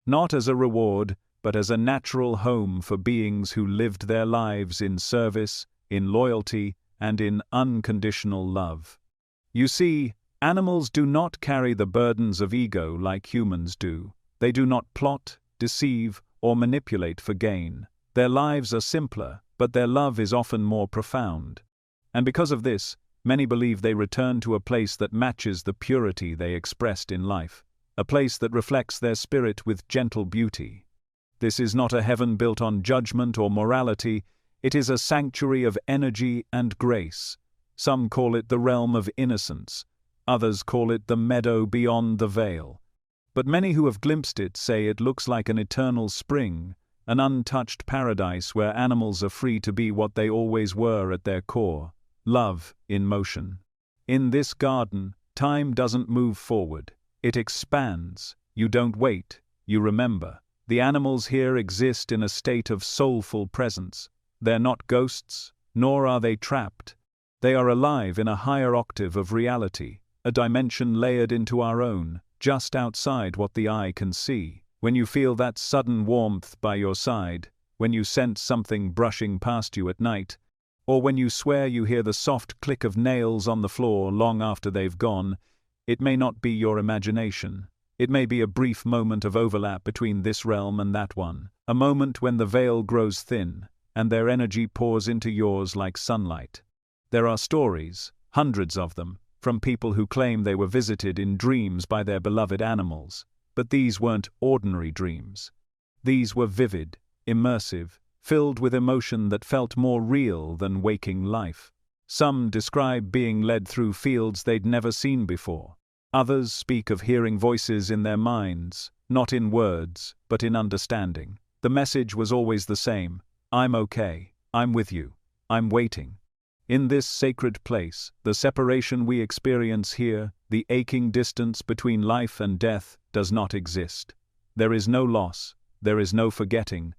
Not as a reward, but as a natural home for beings who lived their lives in service, in loyalty, and in unconditional love. You see, animals do not carry the burdens of ego like humans do. They do not plot, deceive, or manipulate for gain. Their lives are simpler, but their love is often more profound. And because of this, many believe they return to a place that matches the purity they expressed in life, a place that reflects their spirit with gentle beauty. This is not a heaven built on judgment or morality, it is a sanctuary of energy and grace. Some call it the realm of innocence, others call it the meadow beyond the veil. But many who have glimpsed it say it looks like an eternal spring, an untouched paradise where animals are free to be what they always were at their core. Love in motion. In this garden, time doesn't move forward. It expands. You don't wait, you remember. The animals here exist in a state of soulful presence. They're not ghosts, nor are they trapped. They are alive in a higher octave of reality, a dimension layered into our own, just outside what the eye can see. When you feel that sudden warmth by your side, when you sense something brushing past you at night, or when you swear you hear the soft click of nails on the floor long after they've gone, it may not be your imagination. It may be a brief moment of overlap between this realm and that one, a moment when the veil grows thin, and their energy pours into yours like sunlight. There are stories, hundreds of them, from people who claim they were visited in dreams by their beloved animals. But these weren't ordinary dreams. These were vivid, immersive, filled with emotion that felt more real than waking life. Some describe being led through fields they'd never seen before. Others speak of hearing voices in their minds, not in words, but in understanding. The message was always the same: I'm okay, I'm with you, I'm waiting. In this sacred place, the separation we experience here, the aching distance between life and death, does not exist. There is no loss, there is no forgetting.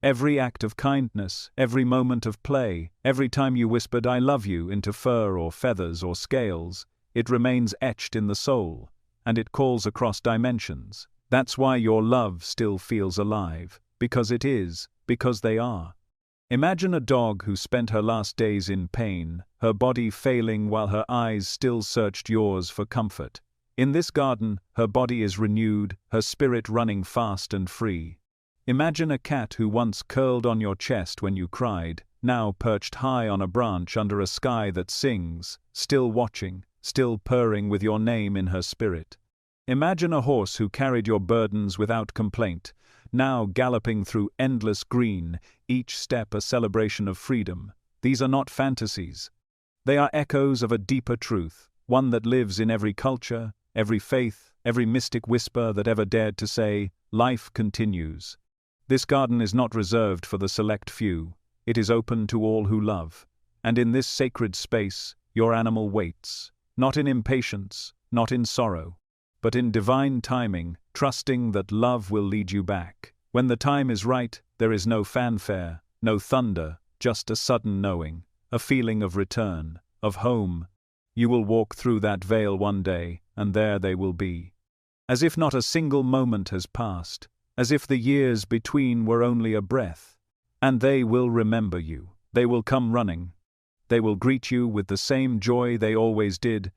Every act of kindness, every moment of play, every time you whispered "I love you" into fur or feathers or scales, it remains etched in the soul, and it calls across dimensions. That's why your love still feels alive, because it is, because they are. Imagine a dog who spent her last days in pain, her body failing while her eyes still searched yours for comfort. In this garden, her body is renewed, her spirit running fast and free. Imagine a cat who once curled on your chest when you cried, now perched high on a branch under a sky that sings, still watching, still purring with your name in her spirit. Imagine a horse who carried your burdens without complaint, now galloping through endless green, each step a celebration of freedom. These are not fantasies. They are echoes of a deeper truth, one that lives in every culture, every faith, every mystic whisper that ever dared to say, life continues. This garden is not reserved for the select few. It is open to all who love. And in this sacred space, your animal waits, not in impatience, not in sorrow, but in divine timing, trusting that love will lead you back. When the time is right, there is no fanfare, no thunder, just a sudden knowing, a feeling of return, of home. You will walk through that veil one day, and there they will be. As if not a single moment has passed, as if the years between were only a breath. And they will remember you. They will come running. They will greet you with the same joy they always did,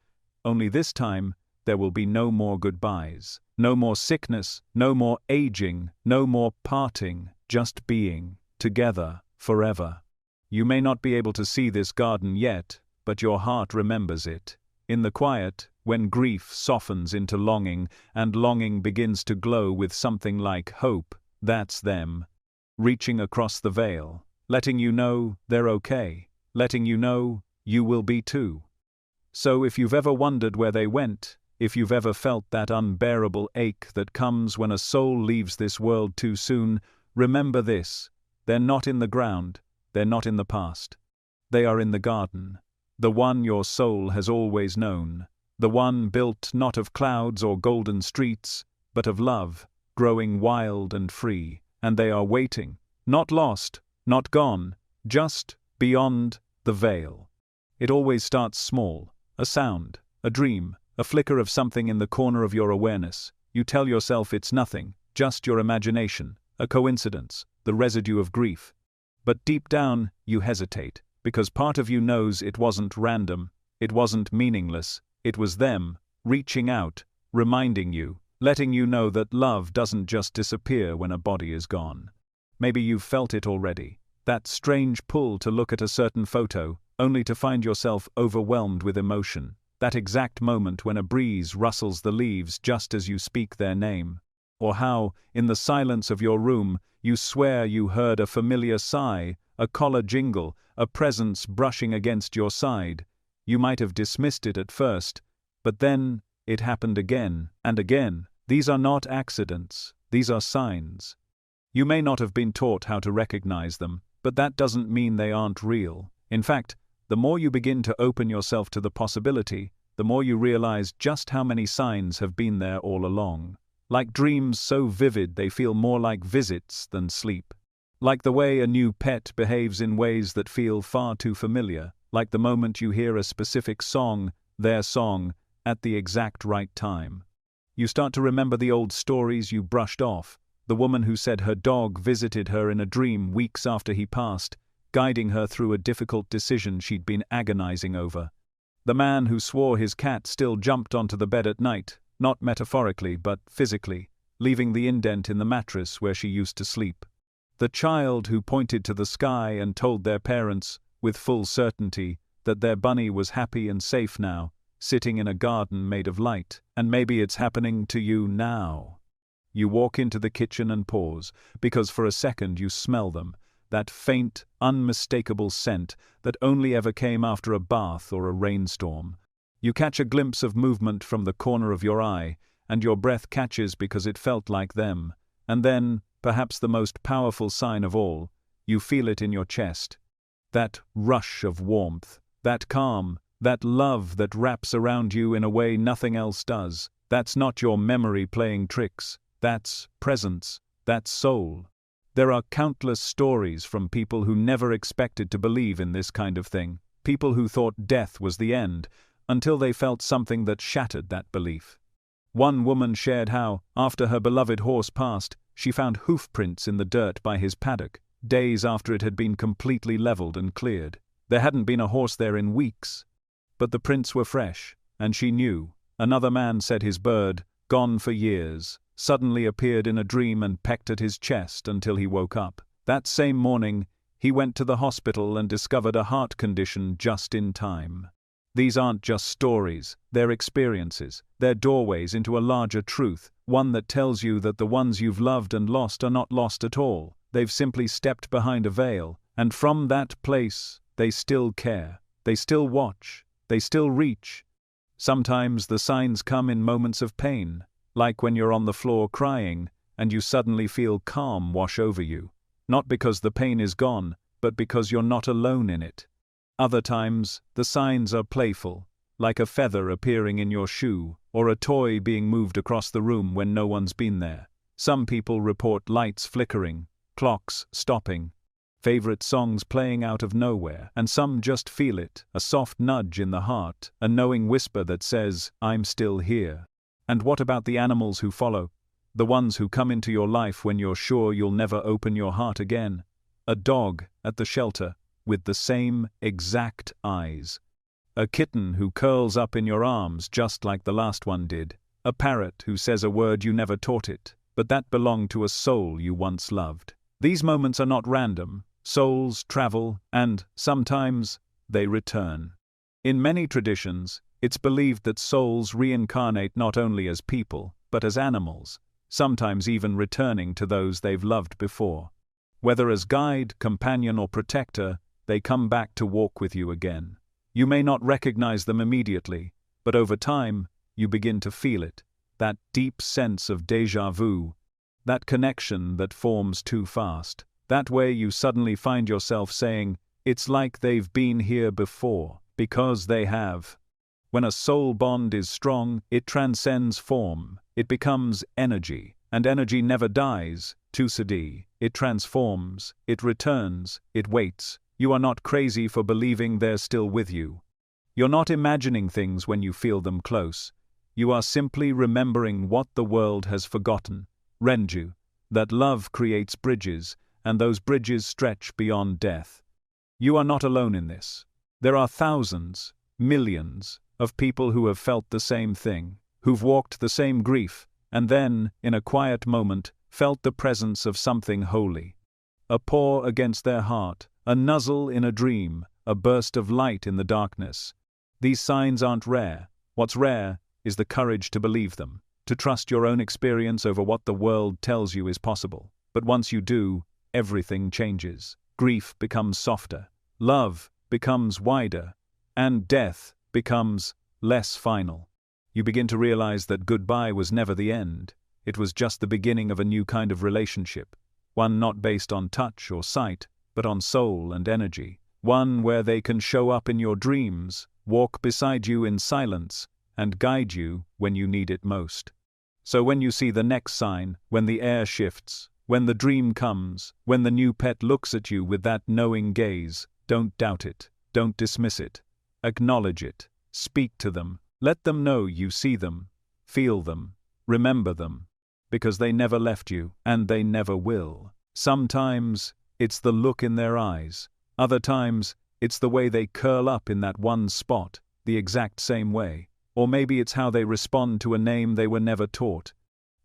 only this time, there will be no more goodbyes, no more sickness, no more aging, no more parting, just being, together, forever. You may not be able to see this garden yet, but your heart remembers it. In the quiet, when grief softens into longing, and longing begins to glow with something like hope, that's them, reaching across the veil, letting you know they're okay, letting you know you will be too. So if you've ever wondered where they went, if you've ever felt that unbearable ache that comes when a soul leaves this world too soon, remember this: they're not in the ground, they're not in the past. They are in the garden, the one your soul has always known, the one built not of clouds or golden streets, but of love, growing wild and free, and they are waiting, not lost, not gone, just beyond the veil. It always starts small, a sound, a dream, a flicker of something in the corner of your awareness. You tell yourself it's nothing, just your imagination, a coincidence, the residue of grief. But deep down, you hesitate, because part of you knows it wasn't random, it wasn't meaningless, it was them, reaching out, reminding you, letting you know that love doesn't just disappear when a body is gone. Maybe you've felt it already, that strange pull to look at a certain photo, only to find yourself overwhelmed with emotion. That exact moment when a breeze rustles the leaves just as you speak their name. Or how, in the silence of your room, you swear you heard a familiar sigh, a collar jingle, a presence brushing against your side. You might have dismissed it at first, but then it happened again and again. These are not accidents, these are signs. You may not have been taught how to recognize them, but that doesn't mean they aren't real. In fact, the more you begin to open yourself to the possibility, the more you realize just how many signs have been there all along. Like dreams so vivid they feel more like visits than sleep. Like the way a new pet behaves in ways that feel far too familiar. Like the moment you hear a specific song, their song, at the exact right time. You start to remember the old stories you brushed off. The woman who said her dog visited her in a dream weeks after he passed, guiding her through a difficult decision she'd been agonizing over. The man who swore his cat still jumped onto the bed at night, not metaphorically but physically, leaving the indent in the mattress where she used to sleep. The child who pointed to the sky and told their parents, with full certainty, that their bunny was happy and safe now, sitting in a garden made of light. And maybe it's happening to you now. You walk into the kitchen and pause, because for a second you smell them. That faint, unmistakable scent that only ever came after a bath or a rainstorm. You catch a glimpse of movement from the corner of your eye, and your breath catches because it felt like them. And then, perhaps the most powerful sign of all, you feel it in your chest. That rush of warmth, that calm, that love that wraps around you in a way nothing else does. That's not your memory playing tricks. That's presence. That's soul. There are countless stories from people who never expected to believe in this kind of thing, people who thought death was the end, until they felt something that shattered that belief. One woman shared how, after her beloved horse passed, she found hoof prints in the dirt by his paddock. days after it had been completely leveled and cleared. There hadn't been a horse there in weeks. But the prints were fresh, and she knew. Another man said his bird, gone for years, suddenly appeared in a dream and pecked at his chest until he woke up. That same morning, he went to the hospital and discovered a heart condition just in time. These aren't just stories, they're experiences. They're doorways into a larger truth, one that tells you that the ones you've loved and lost are not lost at all. They've simply stepped behind a veil, and from that place, they still care. They still watch. They still reach. Sometimes the signs come in moments of pain, like when you're on the floor crying, and you suddenly feel calm wash over you. Not because the pain is gone, but because you're not alone in it. Other times, the signs are playful, like a feather appearing in your shoe, or a toy being moved across the room when no one's been there. Some people report lights flickering, clocks stopping, favorite songs playing out of nowhere, and some just feel it, a soft nudge in the heart, a knowing whisper that says, "I'm still here." And what about the animals who follow? The ones who come into your life when you're sure you'll never open your heart again? A dog at the shelter, with the same exact eyes. A kitten who curls up in your arms just like the last one did. A parrot who says a word you never taught it, but that belonged to a soul you once loved. These moments are not random. Souls travel, and, sometimes, they return. In many traditions, it's believed that souls reincarnate not only as people, but as animals, sometimes even returning to those they've loved before. Whether as guide, companion, or protector, they come back to walk with you again. You may not recognize them immediately, but over time, you begin to feel it, that deep sense of déjà vu, that connection that forms too fast. That way you suddenly find yourself saying, "It's like they've been here before," because they have. When a soul bond is strong, it transcends form. It becomes energy, and energy never dies. Tusadi. It transforms, it returns, it waits. You are not crazy for believing they're still with you. You're not imagining things when you feel them close. You are simply remembering what the world has forgotten. Renju. That love creates bridges, and those bridges stretch beyond death. You are not alone in this. There are thousands, millions, of people who have felt the same thing, who've walked the same grief, and then, in a quiet moment, felt the presence of something holy. A paw against their heart, a nuzzle in a dream, a burst of light in the darkness. These signs aren't rare. What's rare is the courage to believe them, to trust your own experience over what the world tells you is possible. But once you do, everything changes. Grief becomes softer, love becomes wider, and death becomes less final. You begin to realize that goodbye was never the end. It was just the beginning of a new kind of relationship, one not based on touch or sight, but on soul and energy, one where they can show up in your dreams, walk beside you in silence, and guide you when you need it most. So when you see the next sign, when the air shifts, when the dream comes, when the new pet looks at you with that knowing gaze, don't doubt it, don't dismiss it. Acknowledge it, speak to them, let them know you see them, feel them, remember them, because they never left you, and they never will. Sometimes, it's the look in their eyes. Other times, it's the way they curl up in that one spot, the exact same way. Or maybe it's how they respond to a name they were never taught.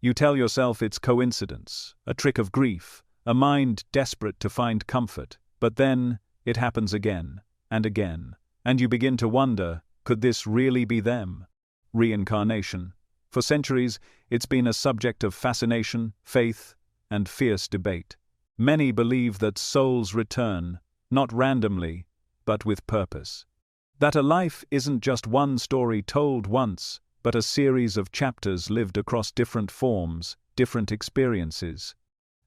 You tell yourself it's coincidence, a trick of grief, a mind desperate to find comfort. But then, it happens again, and you begin to wonder, could this really be them? Reincarnation. For centuries, it's been a subject of fascination, faith, and fierce debate. Many believe that souls return, not randomly, but with purpose. That a life isn't just one story told once, but a series of chapters lived across different forms, different experiences.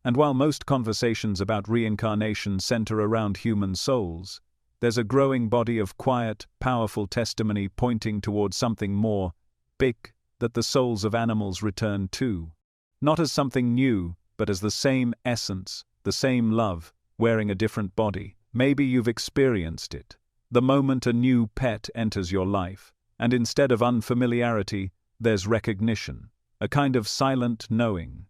And while most conversations about reincarnation center around human souls, there's a growing body of quiet, powerful testimony pointing towards something more big, that the souls of animals return too. Not as something new, but as the same essence, the same love, wearing a different body. Maybe you've experienced it. The moment a new pet enters your life, and instead of unfamiliarity, there's recognition, a kind of silent knowing.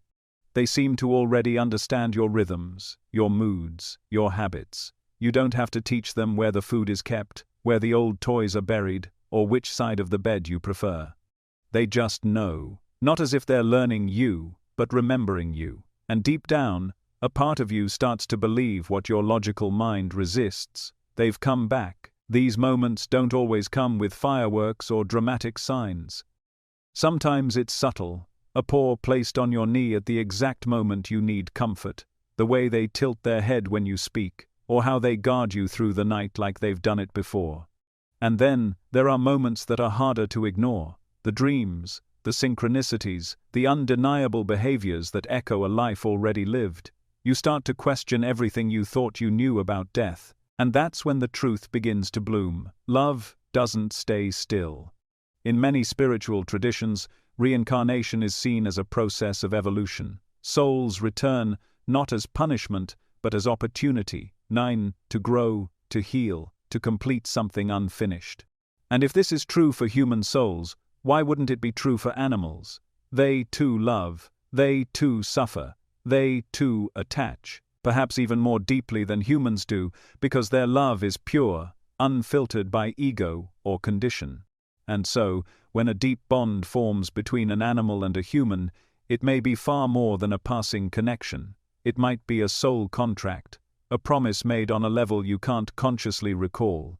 They seem to already understand your rhythms, your moods, your habits. You don't have to teach them where the food is kept, where the old toys are buried, or which side of the bed you prefer. They just know, not as if they're learning you, but remembering you. And deep down, a part of you starts to believe what your logical mind resists. They've come back. These moments don't always come with fireworks or dramatic signs. Sometimes it's subtle, a paw placed on your knee at the exact moment you need comfort, the way they tilt their head when you speak, or how they guard you through the night like they've done it before. And then, there are moments that are harder to ignore, the dreams, the synchronicities, the undeniable behaviors that echo a life already lived. You start to question everything you thought you knew about death, and that's when the truth begins to bloom. Love doesn't stay still. In many spiritual traditions, reincarnation is seen as a process of evolution. Souls return not as punishment, but as opportunity, to grow, to heal, to complete something unfinished. And if this is true for human souls, why wouldn't it be true for animals? They too love, they too suffer, they too attach, perhaps even more deeply than humans do, because their love is pure, unfiltered by ego or condition. And so, when a deep bond forms between an animal and a human, it may be far more than a passing connection. It might be a soul contract, a promise made on a level you can't consciously recall.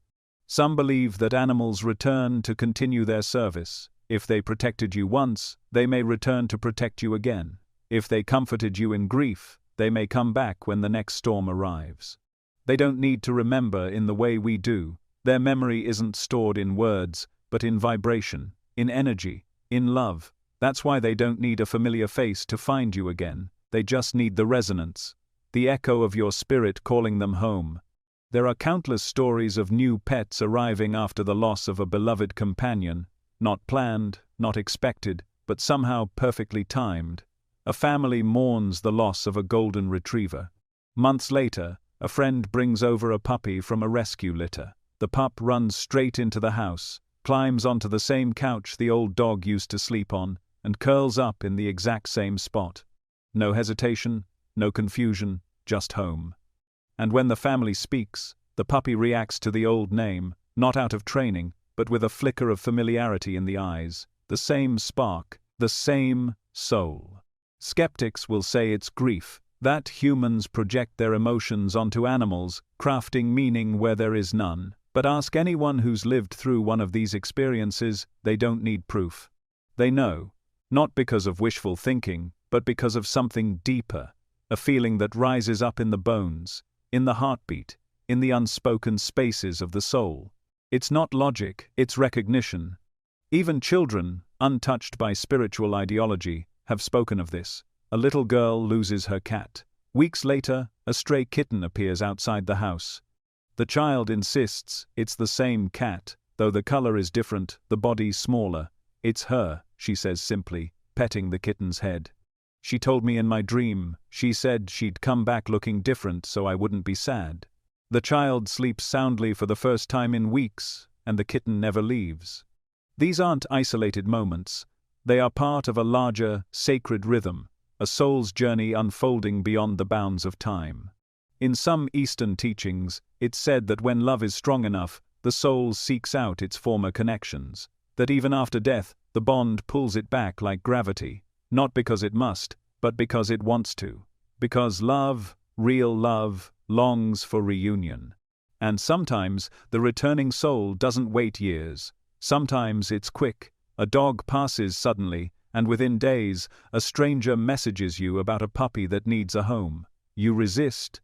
Some believe that animals return to continue their service. If they protected you once, they may return to protect you again. If they comforted you in grief, they may come back when the next storm arrives. They don't need to remember in the way we do. Their memory isn't stored in words, but in vibration, in energy, in love. That's why they don't need a familiar face to find you again. They just need the resonance, the echo of your spirit calling them home. There are countless stories of new pets arriving after the loss of a beloved companion, not planned, not expected, but somehow perfectly timed. A family mourns the loss of a golden retriever. Months later, a friend brings over a puppy from a rescue litter. The pup runs straight into the house, climbs onto the same couch the old dog used to sleep on, and curls up in the exact same spot. No hesitation, no confusion, just home. And when the family speaks, the puppy reacts to the old name, not out of training, but with a flicker of familiarity in the eyes, the same spark, the same soul. Skeptics will say it's grief, that humans project their emotions onto animals, crafting meaning where there is none. But ask anyone who's lived through one of these experiences, they don't need proof. They know, not because of wishful thinking, but because of something deeper, a feeling that rises up in the bones, in the heartbeat, in the unspoken spaces of the soul. It's not logic, it's recognition. Even children, untouched by spiritual ideology, have spoken of this. A little girl loses her cat. Weeks later, a stray kitten appears outside the house. The child insists it's the same cat, though the color is different, the body smaller. It's her, she says simply, petting the kitten's head. She told me in my dream, she said she'd come back looking different so I wouldn't be sad. The child sleeps soundly for the first time in weeks, and the kitten never leaves. These aren't isolated moments. They are part of a larger, sacred rhythm, a soul's journey unfolding beyond the bounds of time. In some Eastern teachings, it's said that when love is strong enough, the soul seeks out its former connections, that even after death, the bond pulls it back like gravity, not because it must, but because it wants to. Because love, real love, longs for reunion. And sometimes, the returning soul doesn't wait years. Sometimes it's quick. A dog passes suddenly, and within days, a stranger messages you about a puppy that needs a home. You resist.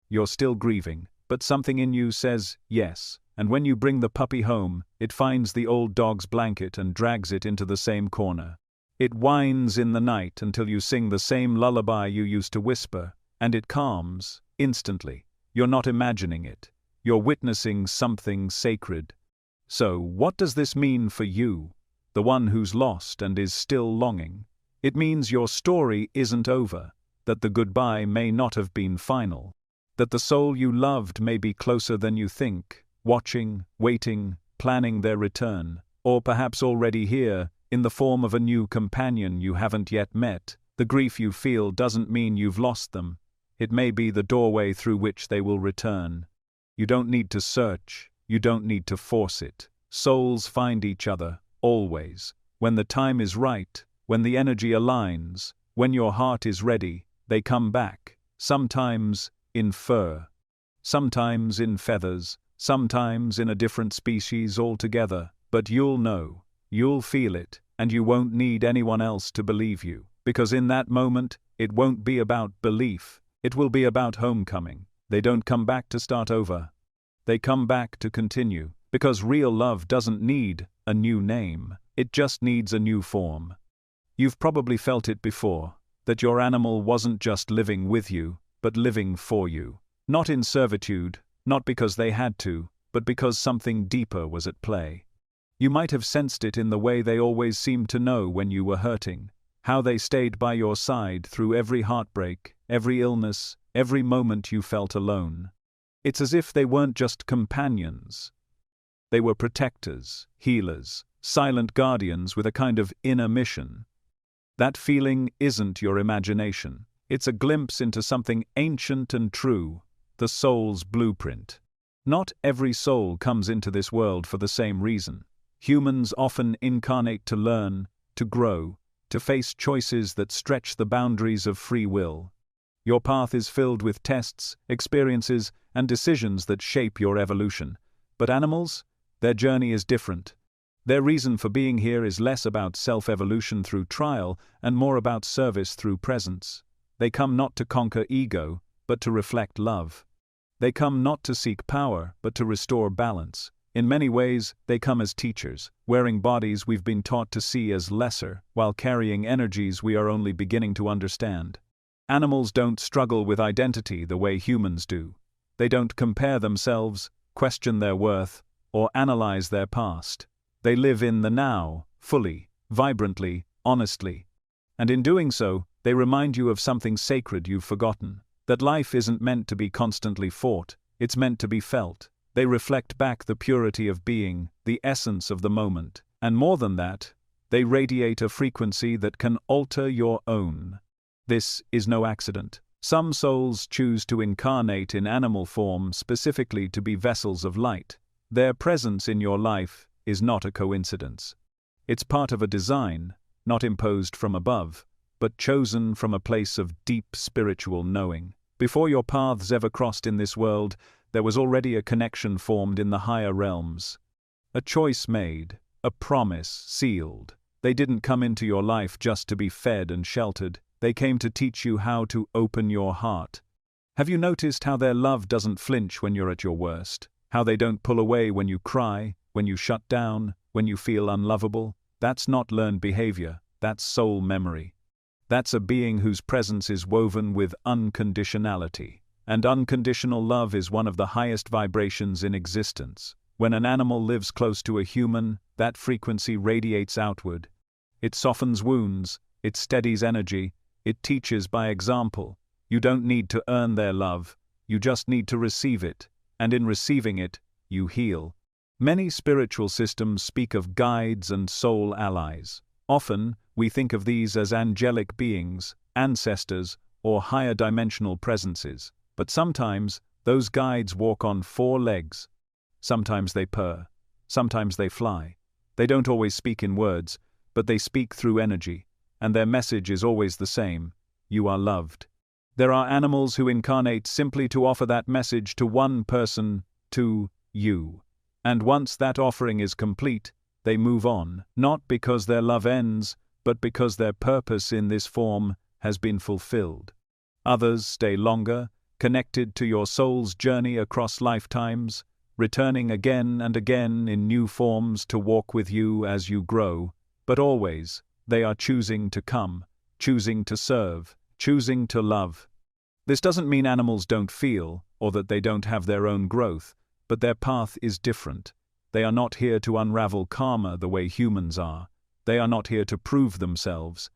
You're still grieving, but something in you says yes, and when you bring the puppy home, it finds the old dog's blanket and drags it into the same corner. It whines in the night until you sing the same lullaby you used to whisper, and it calms, instantly. You're not imagining it. You're witnessing something sacred. So, what does this mean for you, the one who's lost and is still longing? It means your story isn't over, that the goodbye may not have been final. That the soul you loved may be closer than you think, watching, waiting, planning their return, or perhaps already here, in the form of a new companion you haven't yet met, The grief you feel doesn't mean you've lost them. It may be the doorway through which they will return. You don't need to search, you don't need to force it. Souls find each other, always. When the time is right, when the energy aligns, when your heart is ready, they come back. Sometimes in fur, sometimes in feathers, sometimes in a different species altogether. But you'll know, you'll feel it, and you won't need anyone else to believe you. Because in that moment, it won't be about belief, it will be about homecoming. They don't come back to start over. They come back to continue. Because real love doesn't need a new name, it just needs a new form. You've probably felt it before, that your animal wasn't just living with you, but living for you. Not in servitude, not because they had to, but because something deeper was at play. You might have sensed it in the way they always seemed to know when you were hurting, how they stayed by your side through every heartbreak, every illness, every moment you felt alone. It's as if they weren't just companions. They were protectors, healers, silent guardians with a kind of inner mission. That feeling isn't your imagination. It's a glimpse into something ancient and true, the soul's blueprint. Not every soul comes into this world for the same reason. Humans often incarnate to learn, to grow, to face choices that stretch the boundaries of free will. Your path is filled with tests, experiences, and decisions that shape your evolution. But animals? Their journey is different. Their reason for being here is less about self-evolution through trial and more about service through presence. They come not to conquer ego, but to reflect love. They come not to seek power, but to restore balance. In many ways, they come as teachers, wearing bodies we've been taught to see as lesser, while carrying energies we are only beginning to understand. Animals don't struggle with identity the way humans do. They don't compare themselves, question their worth, or analyze their past. They live in the now, fully, vibrantly, honestly. And in doing so, they remind you of something sacred you've forgotten. That life isn't meant to be constantly fought, it's meant to be felt. They reflect back the purity of being, the essence of the moment. And more than that, they radiate a frequency that can alter your own. This is no accident. Some souls choose to incarnate in animal form specifically to be vessels of light. Their presence in your life is not a coincidence. It's part of a design, not imposed from above, but chosen from a place of deep spiritual knowing. Before your paths ever crossed in this world, there was already a connection formed in the higher realms. A choice made, a promise sealed. They didn't come into your life just to be fed and sheltered. They came to teach you how to open your heart. Have you noticed how their love doesn't flinch when you're at your worst? How they don't pull away when you cry, when you shut down, when you feel unlovable? That's not learned behavior, that's soul memory. That's a being whose presence is woven with unconditionality. And unconditional love is one of the highest vibrations in existence. When an animal lives close to a human, that frequency radiates outward. It softens wounds, it steadies energy, it teaches by example. You don't need to earn their love, you just need to receive it, and in receiving it, you heal. Many spiritual systems speak of guides and soul allies. Often, we think of these as angelic beings, ancestors, or higher dimensional presences. But sometimes, those guides walk on 4 legs. Sometimes they purr. Sometimes they fly. They don't always speak in words, but they speak through energy, and their message is always the same: you are loved. There are animals who incarnate simply to offer that message to one person, to you. And once that offering is complete, they move on, not because their love ends, but because their purpose in this form has been fulfilled. Others stay longer, connected to your soul's journey across lifetimes, returning again and again in new forms to walk with you as you grow, but always, they are choosing to come, choosing to serve, choosing to love. This doesn't mean animals don't feel, or that they don't have their own growth, but their path is different. They are not here to unravel karma the way humans are. They are not here to prove themselves.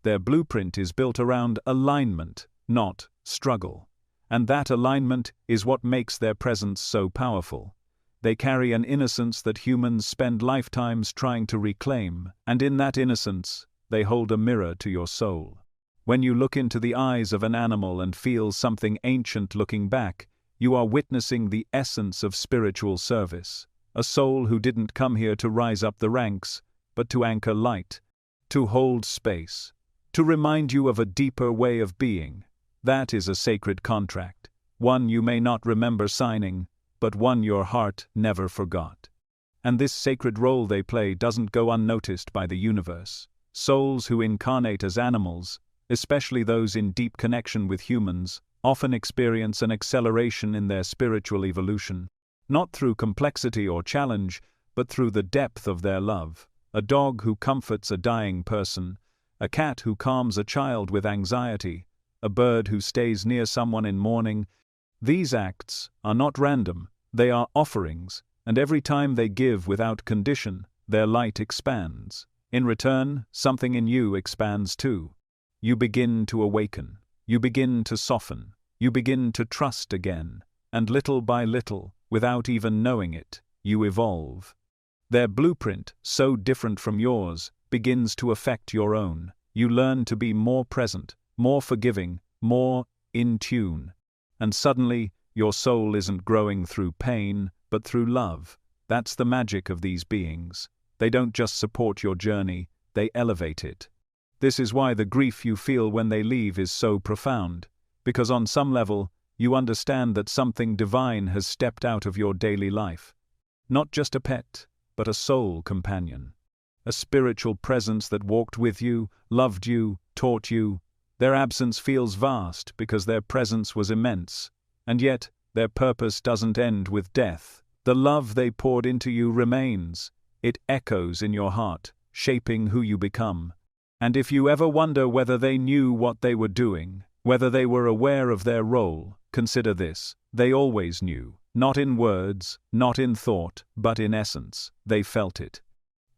Their blueprint is built around alignment, not struggle. And that alignment is what makes their presence so powerful. They carry an innocence that humans spend lifetimes trying to reclaim, and in that innocence, they hold a mirror to your soul. When you look into the eyes of an animal and feel something ancient looking back, you are witnessing the essence of spiritual service. A soul who didn't come here to rise up the ranks, but to anchor light, to hold space, to remind you of a deeper way of being. That is a sacred contract, one you may not remember signing, but one your heart never forgot. And this sacred role they play doesn't go unnoticed by the universe. Souls who incarnate as animals, especially those in deep connection with humans, often experience an acceleration in their spiritual evolution, not through complexity or challenge, but through the depth of their love. A dog who comforts a dying person, a cat who calms a child with anxiety, a bird who stays near someone in mourning. These acts are not random, they are offerings, and every time they give without condition, their light expands. In return, something in you expands too. You begin to awaken, you begin to soften, you begin to trust again, and little by little, without even knowing it, you evolve. Their blueprint, so different from yours, begins to affect your own. You learn to be more present, more forgiving, more in tune. And suddenly, your soul isn't growing through pain, but through love. That's the magic of these beings. They don't just support your journey, they elevate it. This is why the grief you feel when they leave is so profound, because on some level, you understand that something divine has stepped out of your daily life. Not just a pet, but a soul companion. A spiritual presence that walked with you, loved you, taught you. Their absence feels vast because their presence was immense, and yet their purpose doesn't end with death. The love they poured into you remains. It echoes in your heart, shaping who you become. And if you ever wonder whether they knew what they were doing, whether they were aware of their role, consider this: they always knew. Not in words, not in thought, but in essence. They felt it.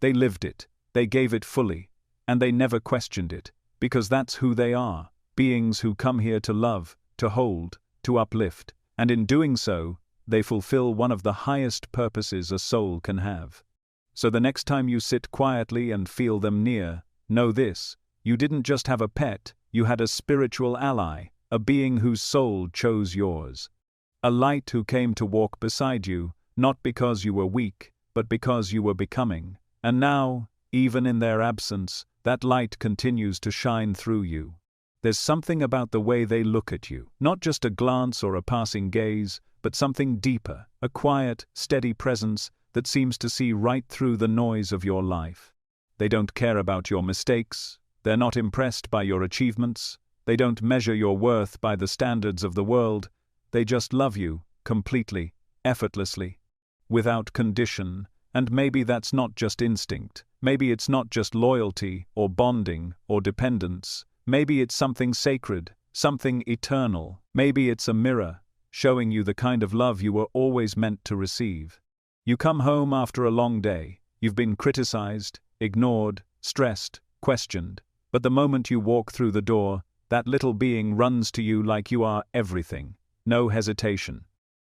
They lived it. They gave it fully. And they never questioned it, because that's who they are. Beings who come here to love, to hold, to uplift. And in doing so, they fulfill one of the highest purposes a soul can have. So the next time you sit quietly and feel them near, know this: you didn't just have a pet, you had a spiritual ally, a being whose soul chose yours. A light who came to walk beside you, not because you were weak, but because you were becoming. And now, even in their absence, that light continues to shine through you. There's something about the way they look at you, not just a glance or a passing gaze, but something deeper, a quiet, steady presence that seems to see right through the noise of your life. They don't care about your mistakes, they're not impressed by your achievements, they don't measure your worth by the standards of the world, they just love you, completely, effortlessly, without condition. And maybe that's not just instinct, maybe it's not just loyalty, or bonding, or dependence, maybe it's something sacred, something eternal, maybe it's a mirror, showing you the kind of love you were always meant to receive. You come home after a long day, you've been criticized, ignored, stressed, questioned, but the moment you walk through the door, that little being runs to you like you are everything. No hesitation.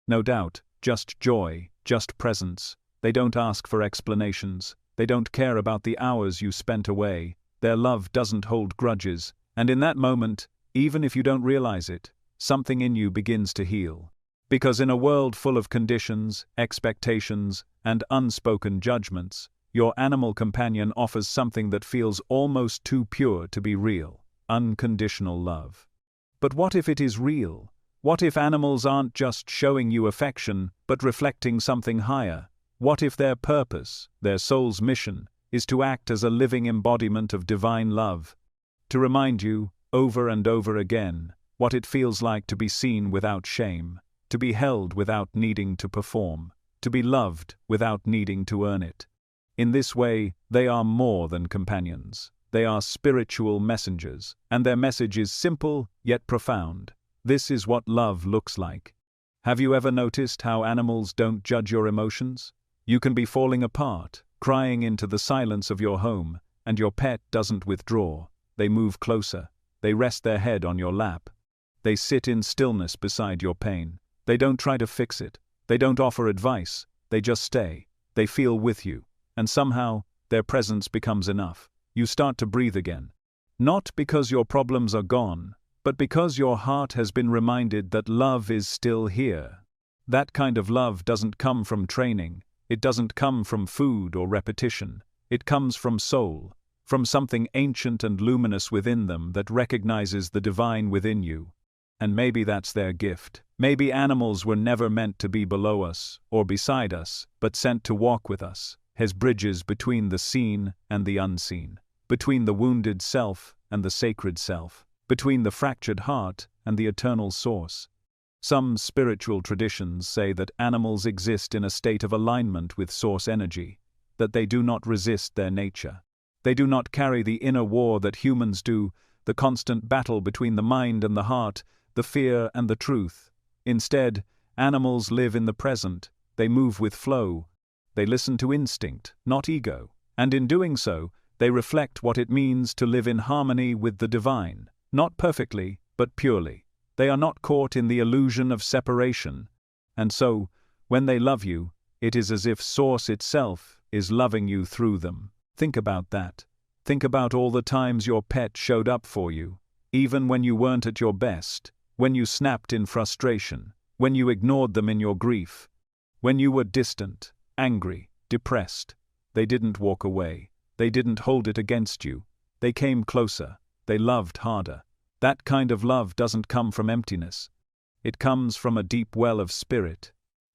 No doubt, just joy, just presence. They don't ask for explanations, they don't care about the hours you spent away, their love doesn't hold grudges, and in that moment, even if you don't realize it, something in you begins to heal. Because in a world full of conditions, expectations, and unspoken judgments, your animal companion offers something that feels almost too pure to be real: unconditional love. But what if it is real? What if animals aren't just showing you affection, but reflecting something higher? What if their purpose, their soul's mission, is to act as a living embodiment of divine love? To remind you, over and over again, what it feels like to be seen without shame, to be held without needing to perform, to be loved without needing to earn it. In this way, they are more than companions. They are spiritual messengers, and their message is simple yet profound. This is what love looks like. Have you ever noticed how animals don't judge your emotions? You can be falling apart, crying into the silence of your home, and your pet doesn't withdraw. They move closer. They rest their head on your lap. They sit in stillness beside your pain. They don't try to fix it. They don't offer advice. They just stay. They feel with you. And somehow, their presence becomes enough. You start to breathe again. Not because your problems are gone, but because your heart has been reminded that love is still here. That kind of love doesn't come from training, it doesn't come from food or repetition. It comes from soul, from something ancient and luminous within them that recognizes the divine within you. And maybe that's their gift. Maybe animals were never meant to be below us or beside us, but sent to walk with us, as bridges between the seen and the unseen, between the wounded self and the sacred self, between the fractured heart and the eternal source. Some spiritual traditions say that animals exist in a state of alignment with source energy, that they do not resist their nature. They do not carry the inner war that humans do, the constant battle between the mind and the heart, the fear and the truth. Instead, animals live in the present, they move with flow, they listen to instinct, not ego, and in doing so, they reflect what it means to live in harmony with the divine, not perfectly, but purely. They are not caught in the illusion of separation, and so, when they love you, it is as if Source itself is loving you through them. Think about that. Think about all the times your pet showed up for you, even when you weren't at your best, when you snapped in frustration, when you ignored them in your grief, when you were distant, angry, depressed. They didn't walk away. They didn't hold it against you. They came closer. They loved harder. That kind of love doesn't come from emptiness. It comes from a deep well of spirit.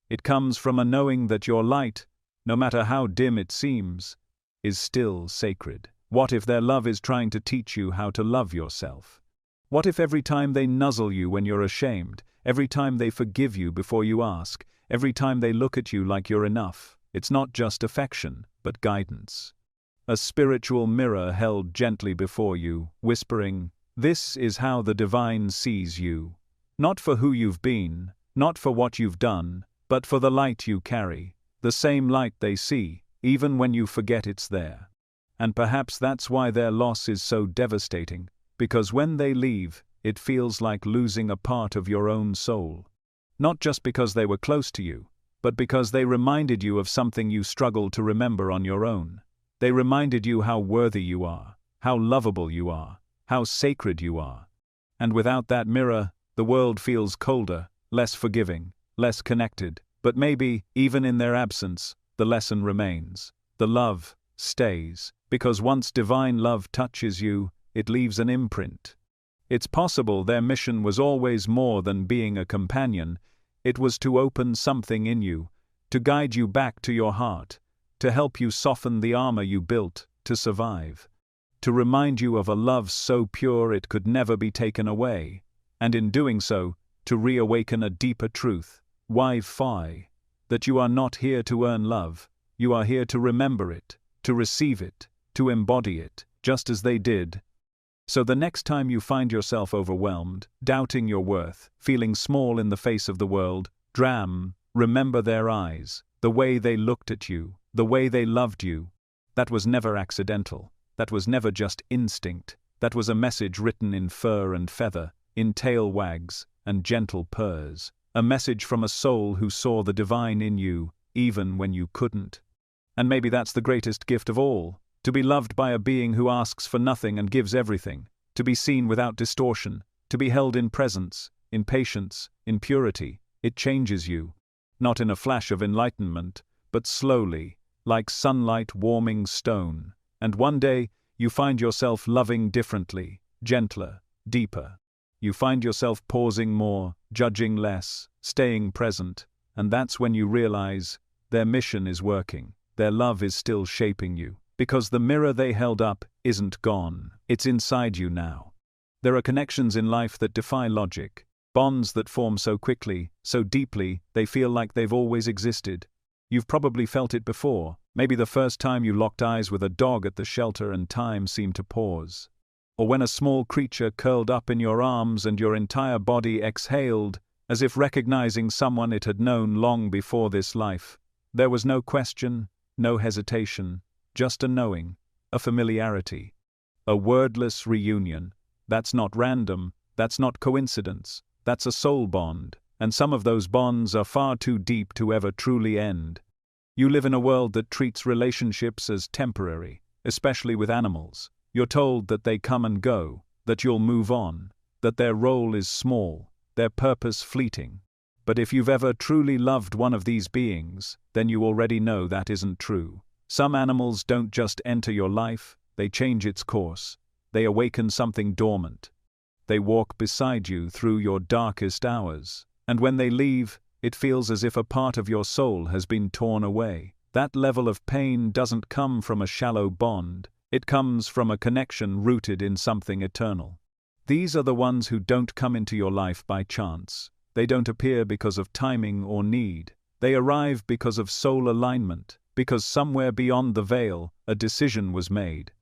It comes from a knowing that your light, no matter how dim it seems, is still sacred. What if their love is trying to teach you how to love yourself? What if every time they nuzzle you when you're ashamed, every time they forgive you before you ask, every time they look at you like you're enough, it's not just affection, but guidance? A spiritual mirror held gently before you, whispering, "This is how the divine sees you. Not for who you've been, not for what you've done, but for the light you carry, the same light they see, even when you forget it's there." And perhaps that's why their loss is so devastating, because when they leave, it feels like losing a part of your own soul. Not just because they were close to you, but because they reminded you of something you struggled to remember on your own. They reminded you how worthy you are, how lovable you are, how sacred you are. And without that mirror, the world feels colder, less forgiving, less connected. But maybe, even in their absence, the lesson remains. The love stays, because once divine love touches you, it leaves an imprint. It's possible their mission was always more than being a companion. It was to open something in you, to guide you back to your heart, to help you soften the armor you built to survive, to remind you of a love so pure it could never be taken away, and in doing so, to reawaken a deeper truth, Wi-Fi, that you are not here to earn love, you are here to remember it, to receive it, to embody it, just as they did. So the next time you find yourself overwhelmed, doubting your worth, feeling small in the face of the world, remember their eyes, the way they looked at you, the way they loved you. That was never accidental, that was never just instinct, that was a message written in fur and feather, in tail wags and gentle purrs, a message from a soul who saw the divine in you, even when you couldn't. And maybe that's the greatest gift of all, to be loved by a being who asks for nothing and gives everything, to be seen without distortion, to be held in presence, in patience, in purity. It changes you, not in a flash of enlightenment, but slowly, like sunlight warming stone, and one day, you find yourself loving differently, gentler, deeper. You find yourself pausing more, judging less, staying present, and that's when you realize their mission is working, their love is still shaping you, because the mirror they held up isn't gone, it's inside you now. There are connections in life that defy logic, bonds that form so quickly, so deeply, they feel like they've always existed. You've probably felt it before, maybe the first time you locked eyes with a dog at the shelter and time seemed to pause. Or when a small creature curled up in your arms and your entire body exhaled, as if recognizing someone it had known long before this life. There was no question, no hesitation, just a knowing, a familiarity. A wordless reunion. That's not random, that's not coincidence, that's a soul bond, and some of those bonds are far too deep to ever truly end. You live in a world that treats relationships as temporary, especially with animals. You're told that they come and go, that you'll move on, that their role is small, their purpose fleeting. But if you've ever truly loved one of these beings, then you already know that isn't true. Some animals don't just enter your life, they change its course. They awaken something dormant. They walk beside you through your darkest hours. And when they leave, it feels as if a part of your soul has been torn away. That level of pain doesn't come from a shallow bond, it comes from a connection rooted in something eternal. These are the ones who don't come into your life by chance. They don't appear because of timing or need. They arrive because of soul alignment, because somewhere beyond the veil, a decision was made.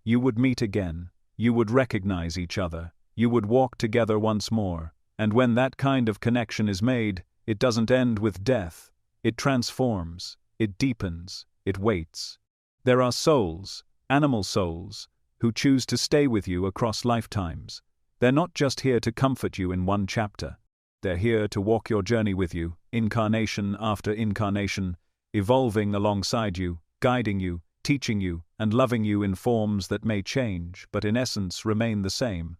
You would meet again, you would recognize each other, you would walk together once more. And when that kind of connection is made, it doesn't end with death. It transforms, it deepens, it waits. There are souls, animal souls, who choose to stay with you across lifetimes. They're not just here to comfort you in one chapter. They're here to walk your journey with you, incarnation after incarnation, evolving alongside you, guiding you, teaching you, and loving you in forms that may change, but in essence remain the same.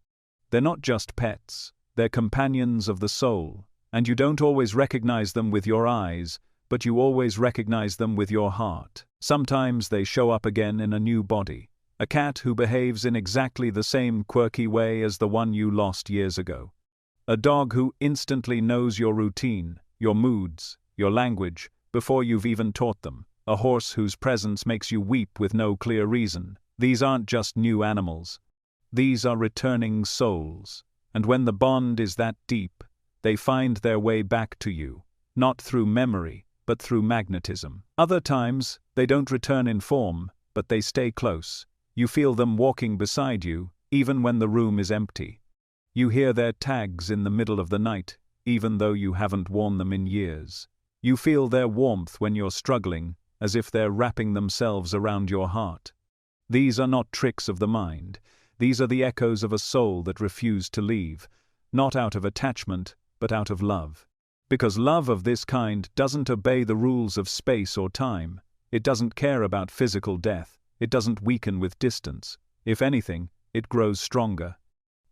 They're not just pets, they're companions of the soul, and you don't always recognize them with your eyes, but you always recognize them with your heart. Sometimes they show up again in a new body. A cat who behaves in exactly the same quirky way as the one you lost years ago. A dog who instantly knows your routine, your moods, your language, before you've even taught them. A horse whose presence makes you weep with no clear reason. These aren't just new animals. These are returning souls. And when the bond is that deep, they find their way back to you, not through memory, but through magnetism. Other times, they don't return in form, but they stay close. You feel them walking beside you, even when the room is empty. You hear their tags in the middle of the night, even though you haven't worn them in years. You feel their warmth when you're struggling, as if they're wrapping themselves around your heart. These are not tricks of the mind. These are the echoes of a soul that refused to leave, not out of attachment, but out of love. Because love of this kind doesn't obey the rules of space or time. It doesn't care about physical death. It doesn't weaken with distance. If anything, it grows stronger.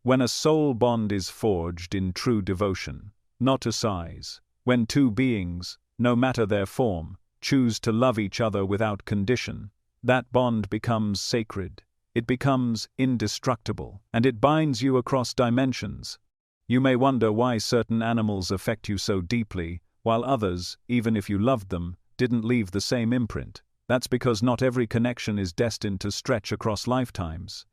When a soul bond is forged in true devotion, not to size, when two beings, no matter their form, choose to love each other without condition, that bond becomes sacred. It becomes indestructible, and it binds you across dimensions. You may wonder why certain animals affect you so deeply, while others, even if you loved them, didn't leave the same imprint. That's because not every connection is destined to stretch across lifetimes.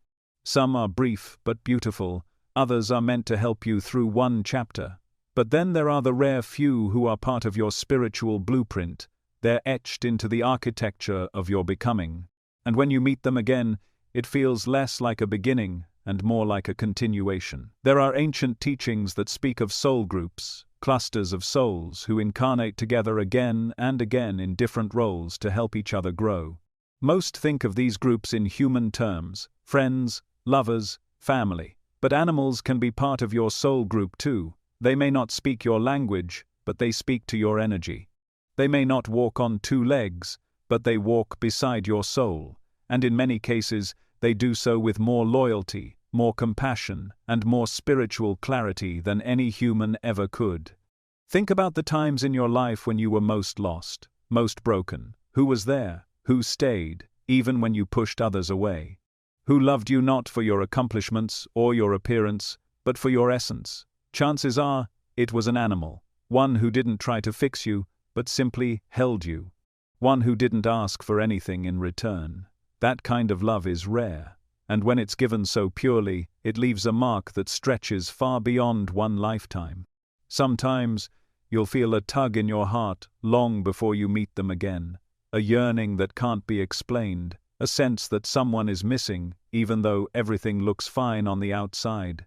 Some are brief but beautiful, others are meant to help you through one chapter. But then there are the rare few who are part of your spiritual blueprint. They're etched into the architecture of your becoming. And when you meet them again, it feels less like a beginning and more like a continuation. There are ancient teachings that speak of soul groups, clusters of souls who incarnate together again and again in different roles to help each other grow. Most think of these groups in human terms: friends, lovers, family. But animals can be part of your soul group too. They may not speak your language, but they speak to your energy. They may not walk on two legs, but they walk beside your soul. And in many cases, they do so with more loyalty, more compassion, and more spiritual clarity than any human ever could. Think about the times in your life when you were most lost, most broken. Who was there? Who stayed, even when you pushed others away? Who loved you not for your accomplishments or your appearance, but for your essence? Chances are, it was an animal. One who didn't try to fix you, but simply held you. One who didn't ask for anything in return. That kind of love is rare, and when it's given so purely, it leaves a mark that stretches far beyond one lifetime. Sometimes, you'll feel a tug in your heart long before you meet them again, a yearning that can't be explained, a sense that someone is missing, even though everything looks fine on the outside.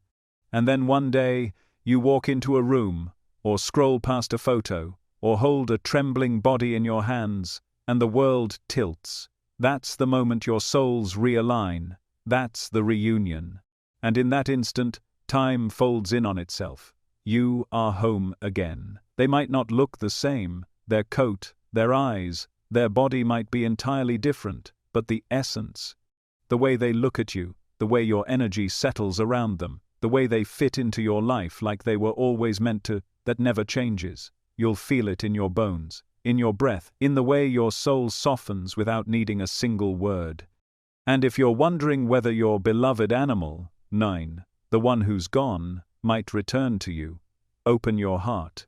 And then one day, you walk into a room, or scroll past a photo, or hold a trembling body in your hands, and the world tilts. That's the moment your souls realign. That's the reunion. And in that instant, time folds in on itself. You are home again. They might not look the same. Their coat, their eyes, their body might be entirely different, but the essence, the way they look at you, the way your energy settles around them, the way they fit into your life like they were always meant to, that never changes. You'll feel it in your bones, in your breath, in the way your soul softens without needing a single word. And if you're wondering whether your beloved animal, 9, the one who's gone, might return to you, open your heart.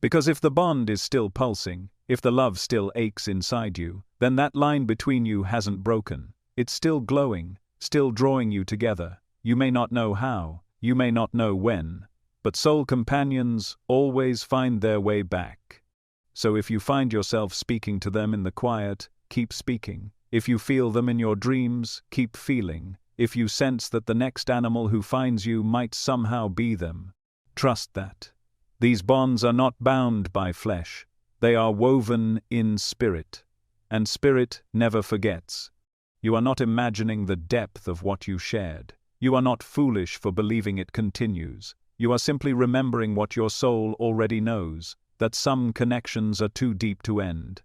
Because if the bond is still pulsing, if the love still aches inside you, then that line between you hasn't broken. It's still glowing, still drawing you together. You may not know how, you may not know when, but soul companions always find their way back. So if you find yourself speaking to them in the quiet, keep speaking. If you feel them in your dreams, keep feeling. If you sense that the next animal who finds you might somehow be them, trust that. These bonds are not bound by flesh. They are woven in spirit. And spirit never forgets. You are not imagining the depth of what you shared. You are not foolish for believing it continues. You are simply remembering what your soul already knows, that some connections are too deep to end.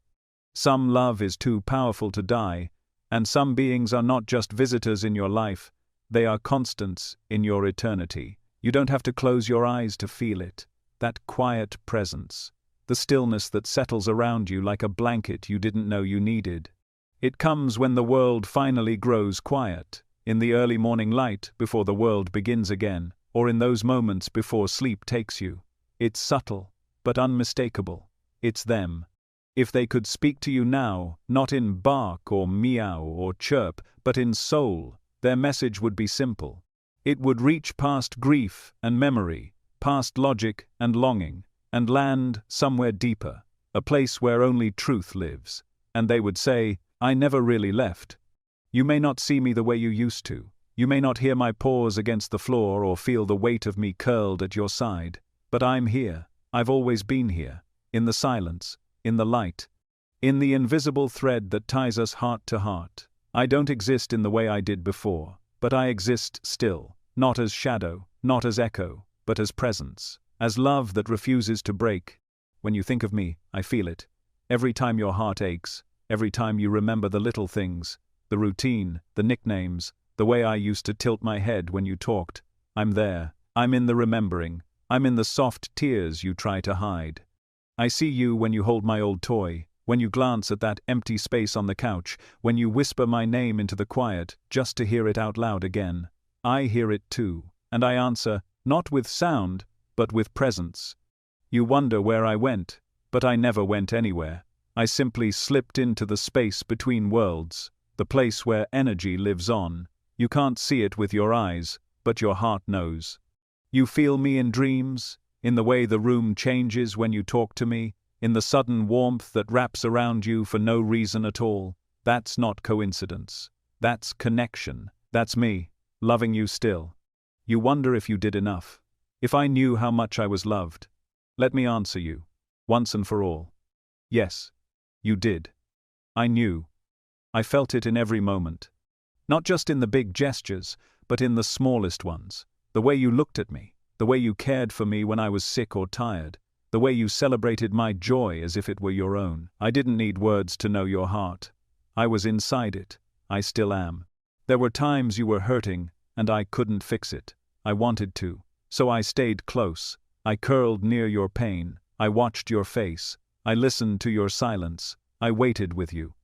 Some love is too powerful to die, and some beings are not just visitors in your life, they are constants in your eternity. You don't have to close your eyes to feel it. That quiet presence, the stillness that settles around you like a blanket you didn't know you needed. It comes when the world finally grows quiet, in the early morning light before the world begins again, or in those moments before sleep takes you. It's subtle, but unmistakable. It's them. If they could speak to you now, not in bark or meow or chirp, but in soul, their message would be simple. It would reach past grief and memory, past logic and longing, and land somewhere deeper, a place where only truth lives. And they would say, I never really left. You may not see me the way you used to. You may not hear my paws against the floor or feel the weight of me curled at your side. But I'm here. I've always been here. In the silence, in the light, in the invisible thread that ties us heart to heart. I don't exist in the way I did before, but I exist still, not as shadow, not as echo, but as presence, as love that refuses to break. When you think of me, I feel it. Every time your heart aches, every time you remember the little things, the routine, the nicknames, the way I used to tilt my head when you talked, I'm there. I'm in the remembering. I'm in the soft tears you try to hide. I see you when you hold my old toy, when you glance at that empty space on the couch, when you whisper my name into the quiet just to hear it out loud again. I hear it too, and I answer, not with sound, but with presence. You wonder where I went, but I never went anywhere. I simply slipped into the space between worlds, the place where energy lives on. You can't see it with your eyes, but your heart knows. You feel me in dreams, in the way the room changes when you talk to me, in the sudden warmth that wraps around you for no reason at all. That's not coincidence. That's connection. That's me, loving you still. You wonder if you did enough. If I knew how much I was loved. Let me answer you, once and for all. Yes, you did. I knew. I felt it in every moment. Not just in the big gestures, but in the smallest ones. The way you looked at me, the way you cared for me when I was sick or tired, the way you celebrated my joy as if it were your own. I didn't need words to know your heart. I was inside it. I still am. There were times you were hurting, and I couldn't fix it. I wanted to. So I stayed close. I curled near your pain. I watched your face. I listened to your silence. I waited with you.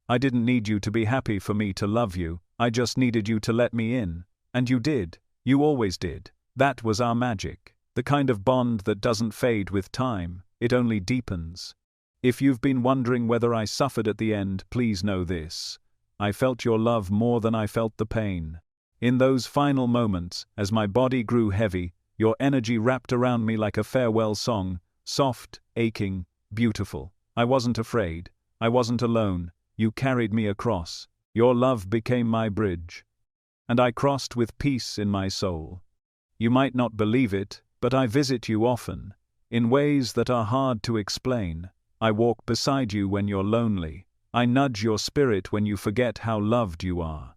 I didn't need you to be happy for me to love you. I just needed you to let me in. And you did. You always did. That was our magic. The kind of bond that doesn't fade with time. It only deepens. If you've been wondering whether I suffered at the end, please know this. I felt your love more than I felt the pain. In those final moments, as my body grew heavy, your energy wrapped around me like a farewell song, soft, aching, beautiful. I wasn't afraid. I wasn't alone. You carried me across. Your love became my bridge. And I crossed with peace in my soul. You might not believe it, but I visit you often, in ways that are hard to explain. I walk beside you when you're lonely. I nudge your spirit when you forget how loved you are.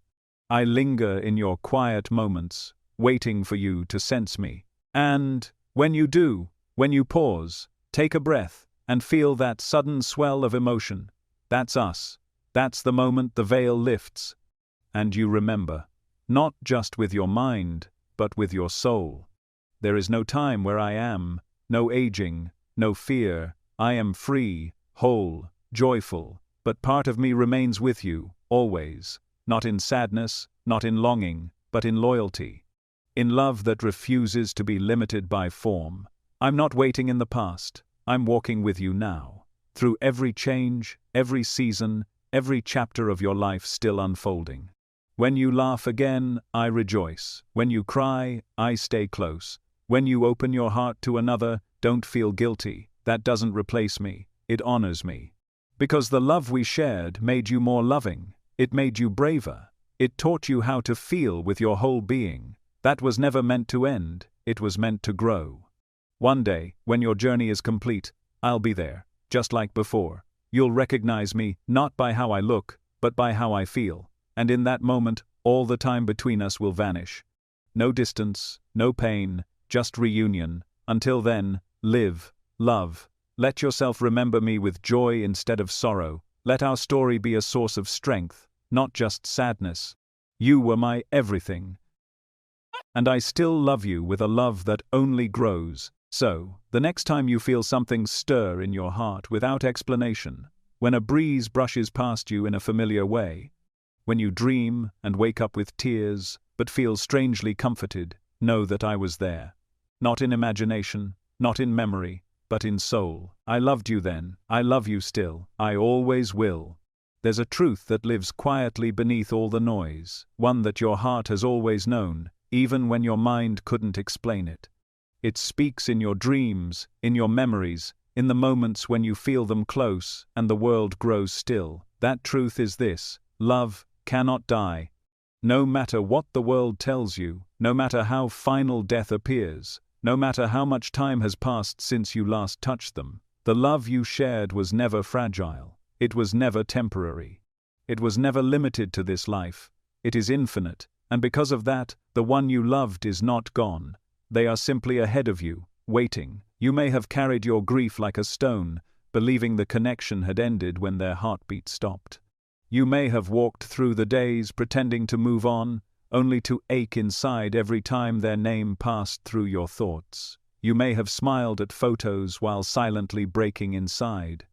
I linger in your quiet moments, waiting for you to sense me. And, when you do, when you pause, take a breath, and feel that sudden swell of emotion. That's us. That's the moment the veil lifts. And you remember. not just with your mind, but with your soul. There is no time where I am, no aging, no fear. I am free, whole, joyful, but part of me remains with you, always, not in sadness, not in longing, but in loyalty. In love that refuses to be limited by form. I'm not waiting in the past, I'm walking with you now. Through every change, every season, every chapter of your life still unfolding. When you laugh again, I rejoice. When you cry, I stay close. When you open your heart to another, don't feel guilty. That doesn't replace me, it honors me. Because the love we shared made you more loving, it made you braver, it taught you how to feel with your whole being. That was never meant to end, it was meant to grow. One day, when your journey is complete, I'll be there, just like before. You'll recognize me, not by how I look, but by how I feel. And in that moment, all the time between us will vanish. No distance, no pain, just reunion. Until then, live, love. Let yourself remember me with joy instead of sorrow. Let our story be a source of strength, not just sadness. You were my everything. And I still love you with a love that only grows. So, the next time you feel something stir in your heart without explanation, when a breeze brushes past you in a familiar way, when you dream and wake up with tears, but feel strangely comforted, know that I was there. Not in imagination, not in memory, but in soul. I loved you then, I love you still, I always will. There's a truth that lives quietly beneath all the noise, one that your heart has always known, even when your mind couldn't explain it. It speaks in your dreams, in your memories, in the moments when you feel them close and the world grows still. That truth is this: love cannot die. No matter what the world tells you, no matter how final death appears, no matter how much time has passed since you last touched them, the love you shared was never fragile. It was never temporary. It was never limited to this life. It is infinite, and because of that, the one you loved is not gone. They are simply ahead of you, waiting. You may have carried your grief like a stone, believing the connection had ended when their heartbeat stopped. You may have walked through the days pretending to move on, only to ache inside every time their name passed through your thoughts. You may have smiled at photos while silently breaking inside.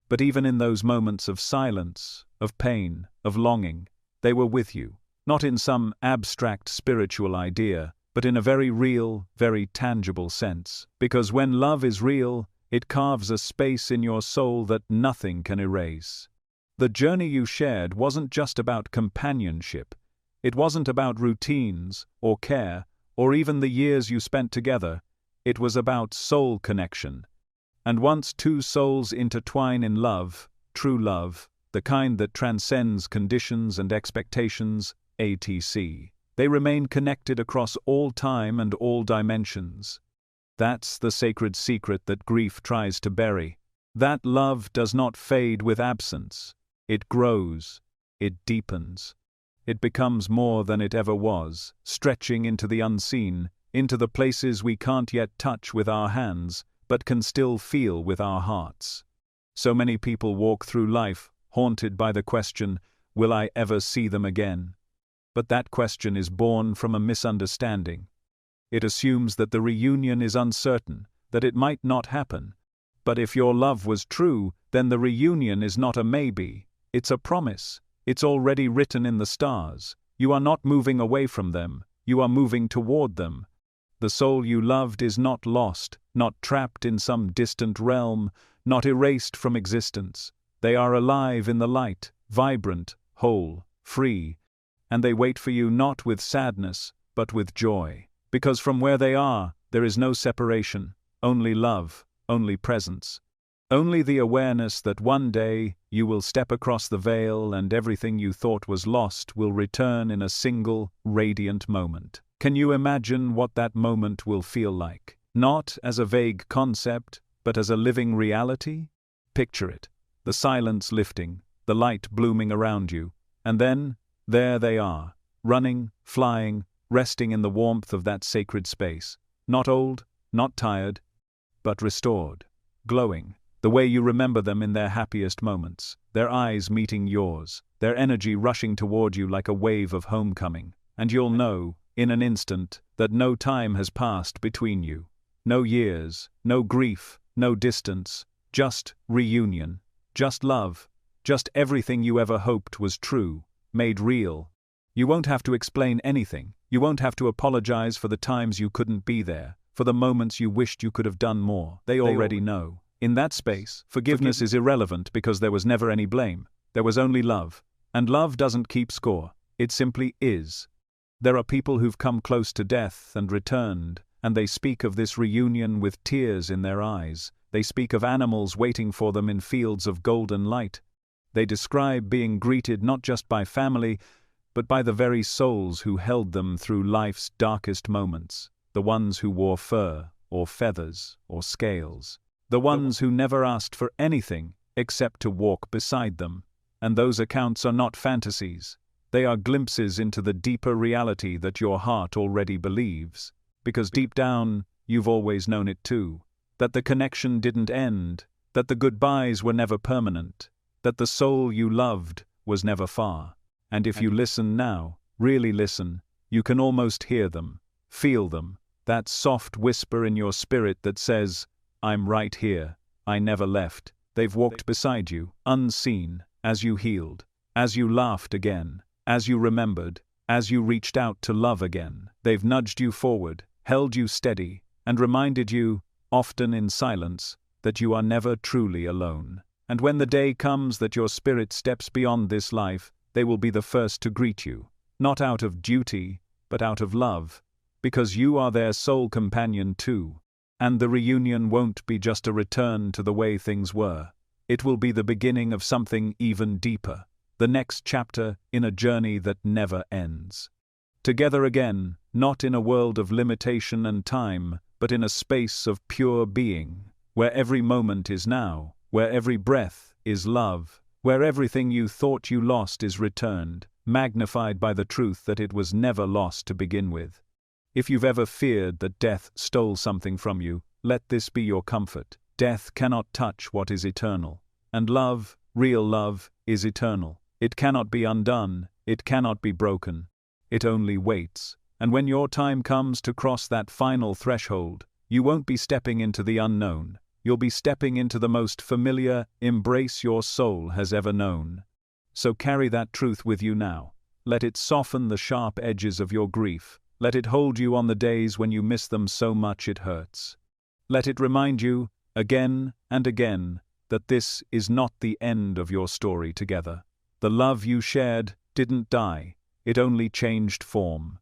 But even in those moments of silence, of pain, of longing, they were with you, not in some abstract spiritual idea, but in a very real, very tangible sense. Because when love is real, it carves a space in your soul that nothing can erase. The journey you shared wasn't just about companionship. It wasn't about routines, or care, or even the years you spent together. It was about soul connection. And once two souls intertwine in love, true love, the kind that transcends conditions and expectations, etc., they remain connected across all time and all dimensions. That's the sacred secret that grief tries to bury. That love does not fade with absence. It grows. It deepens. It becomes more than it ever was, stretching into the unseen, into the places we can't yet touch with our hands, but can still feel with our hearts. So many people walk through life, haunted by the question, will I ever see them again? But that question is born from a misunderstanding. It assumes that the reunion is uncertain, that it might not happen. But if your love was true, then the reunion is not a maybe, it's a promise. It's already written in the stars. You are not moving away from them, you are moving toward them. The soul you loved is not lost, not trapped in some distant realm, not erased from existence. They are alive in the light, vibrant, whole, free. And they wait for you not with sadness, but with joy. Because from where they are, there is no separation, only love, only presence. Only the awareness that one day you will step across the veil and everything you thought was lost will return in a single, radiant moment. Can you imagine what that moment will feel like? Not as a vague concept, but as a living reality? Picture it, the silence lifting, the light blooming around you, and then, there they are, running, flying, resting in the warmth of that sacred space. Not old, not tired, but restored, glowing, the way you remember them in their happiest moments, their eyes meeting yours, their energy rushing toward you like a wave of homecoming. and you'll know, in an instant, that no time has passed between you. No years, no grief, no distance, just reunion, just love, just everything you ever hoped was true, made real. You won't have to explain anything. You won't have to apologize for the times you couldn't be there, for the moments you wished you could have done more. They already know. In that space, forgiveness is irrelevant because there was never any blame. There was only love. And love doesn't keep score. It simply is. There are people who've come close to death and returned, and they speak of this reunion with tears in their eyes. They speak of animals waiting for them in fields of golden light. They describe being greeted not just by family, but by the very souls who held them through life's darkest moments, the ones who wore fur, or feathers, or scales, the ones who never asked for anything except to walk beside them. And those accounts are not fantasies. They are glimpses into the deeper reality that your heart already believes, because deep down, you've always known it too, that the connection didn't end, that the goodbyes were never permanent, that the soul you loved was never far. And if you listen now, really listen, you can almost hear them, feel them, that soft whisper in your spirit that says, "I'm right here, I never left." They've walked beside you, unseen, as you healed, as you laughed again, as you remembered, as you reached out to love again. They've nudged you forward, held you steady, and reminded you, often in silence, that you are never truly alone. And when the day comes that your spirit steps beyond this life, they will be the first to greet you, not out of duty, but out of love, because you are their soul companion too. And the reunion won't be just a return to the way things were. It will be the beginning of something even deeper, the next chapter in a journey that never ends. Together again, not in a world of limitation and time, but in a space of pure being, where every moment is now, where every breath is love, where everything you thought you lost is returned, magnified by the truth that it was never lost to begin with. If you've ever feared that death stole something from you, let this be your comfort. Death cannot touch what is eternal. And love, real love, is eternal. It cannot be undone, it cannot be broken. It only waits. And when your time comes to cross that final threshold, you won't be stepping into the unknown. You'll be stepping into the most familiar embrace your soul has ever known. So carry that truth with you now. Let it soften the sharp edges of your grief. Let it hold you on the days when you miss them so much it hurts. Let it remind you, again and again, that this is not the end of your story together. The love you shared didn't die, it only changed form.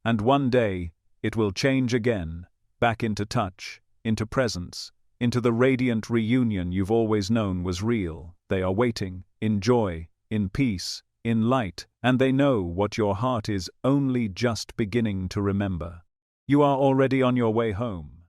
And one day, it will change again, back into touch, into presence, into the radiant reunion you've always known was real. They are waiting, in joy, in peace, in light, and they know what your heart is only just beginning to remember. You are already on your way home.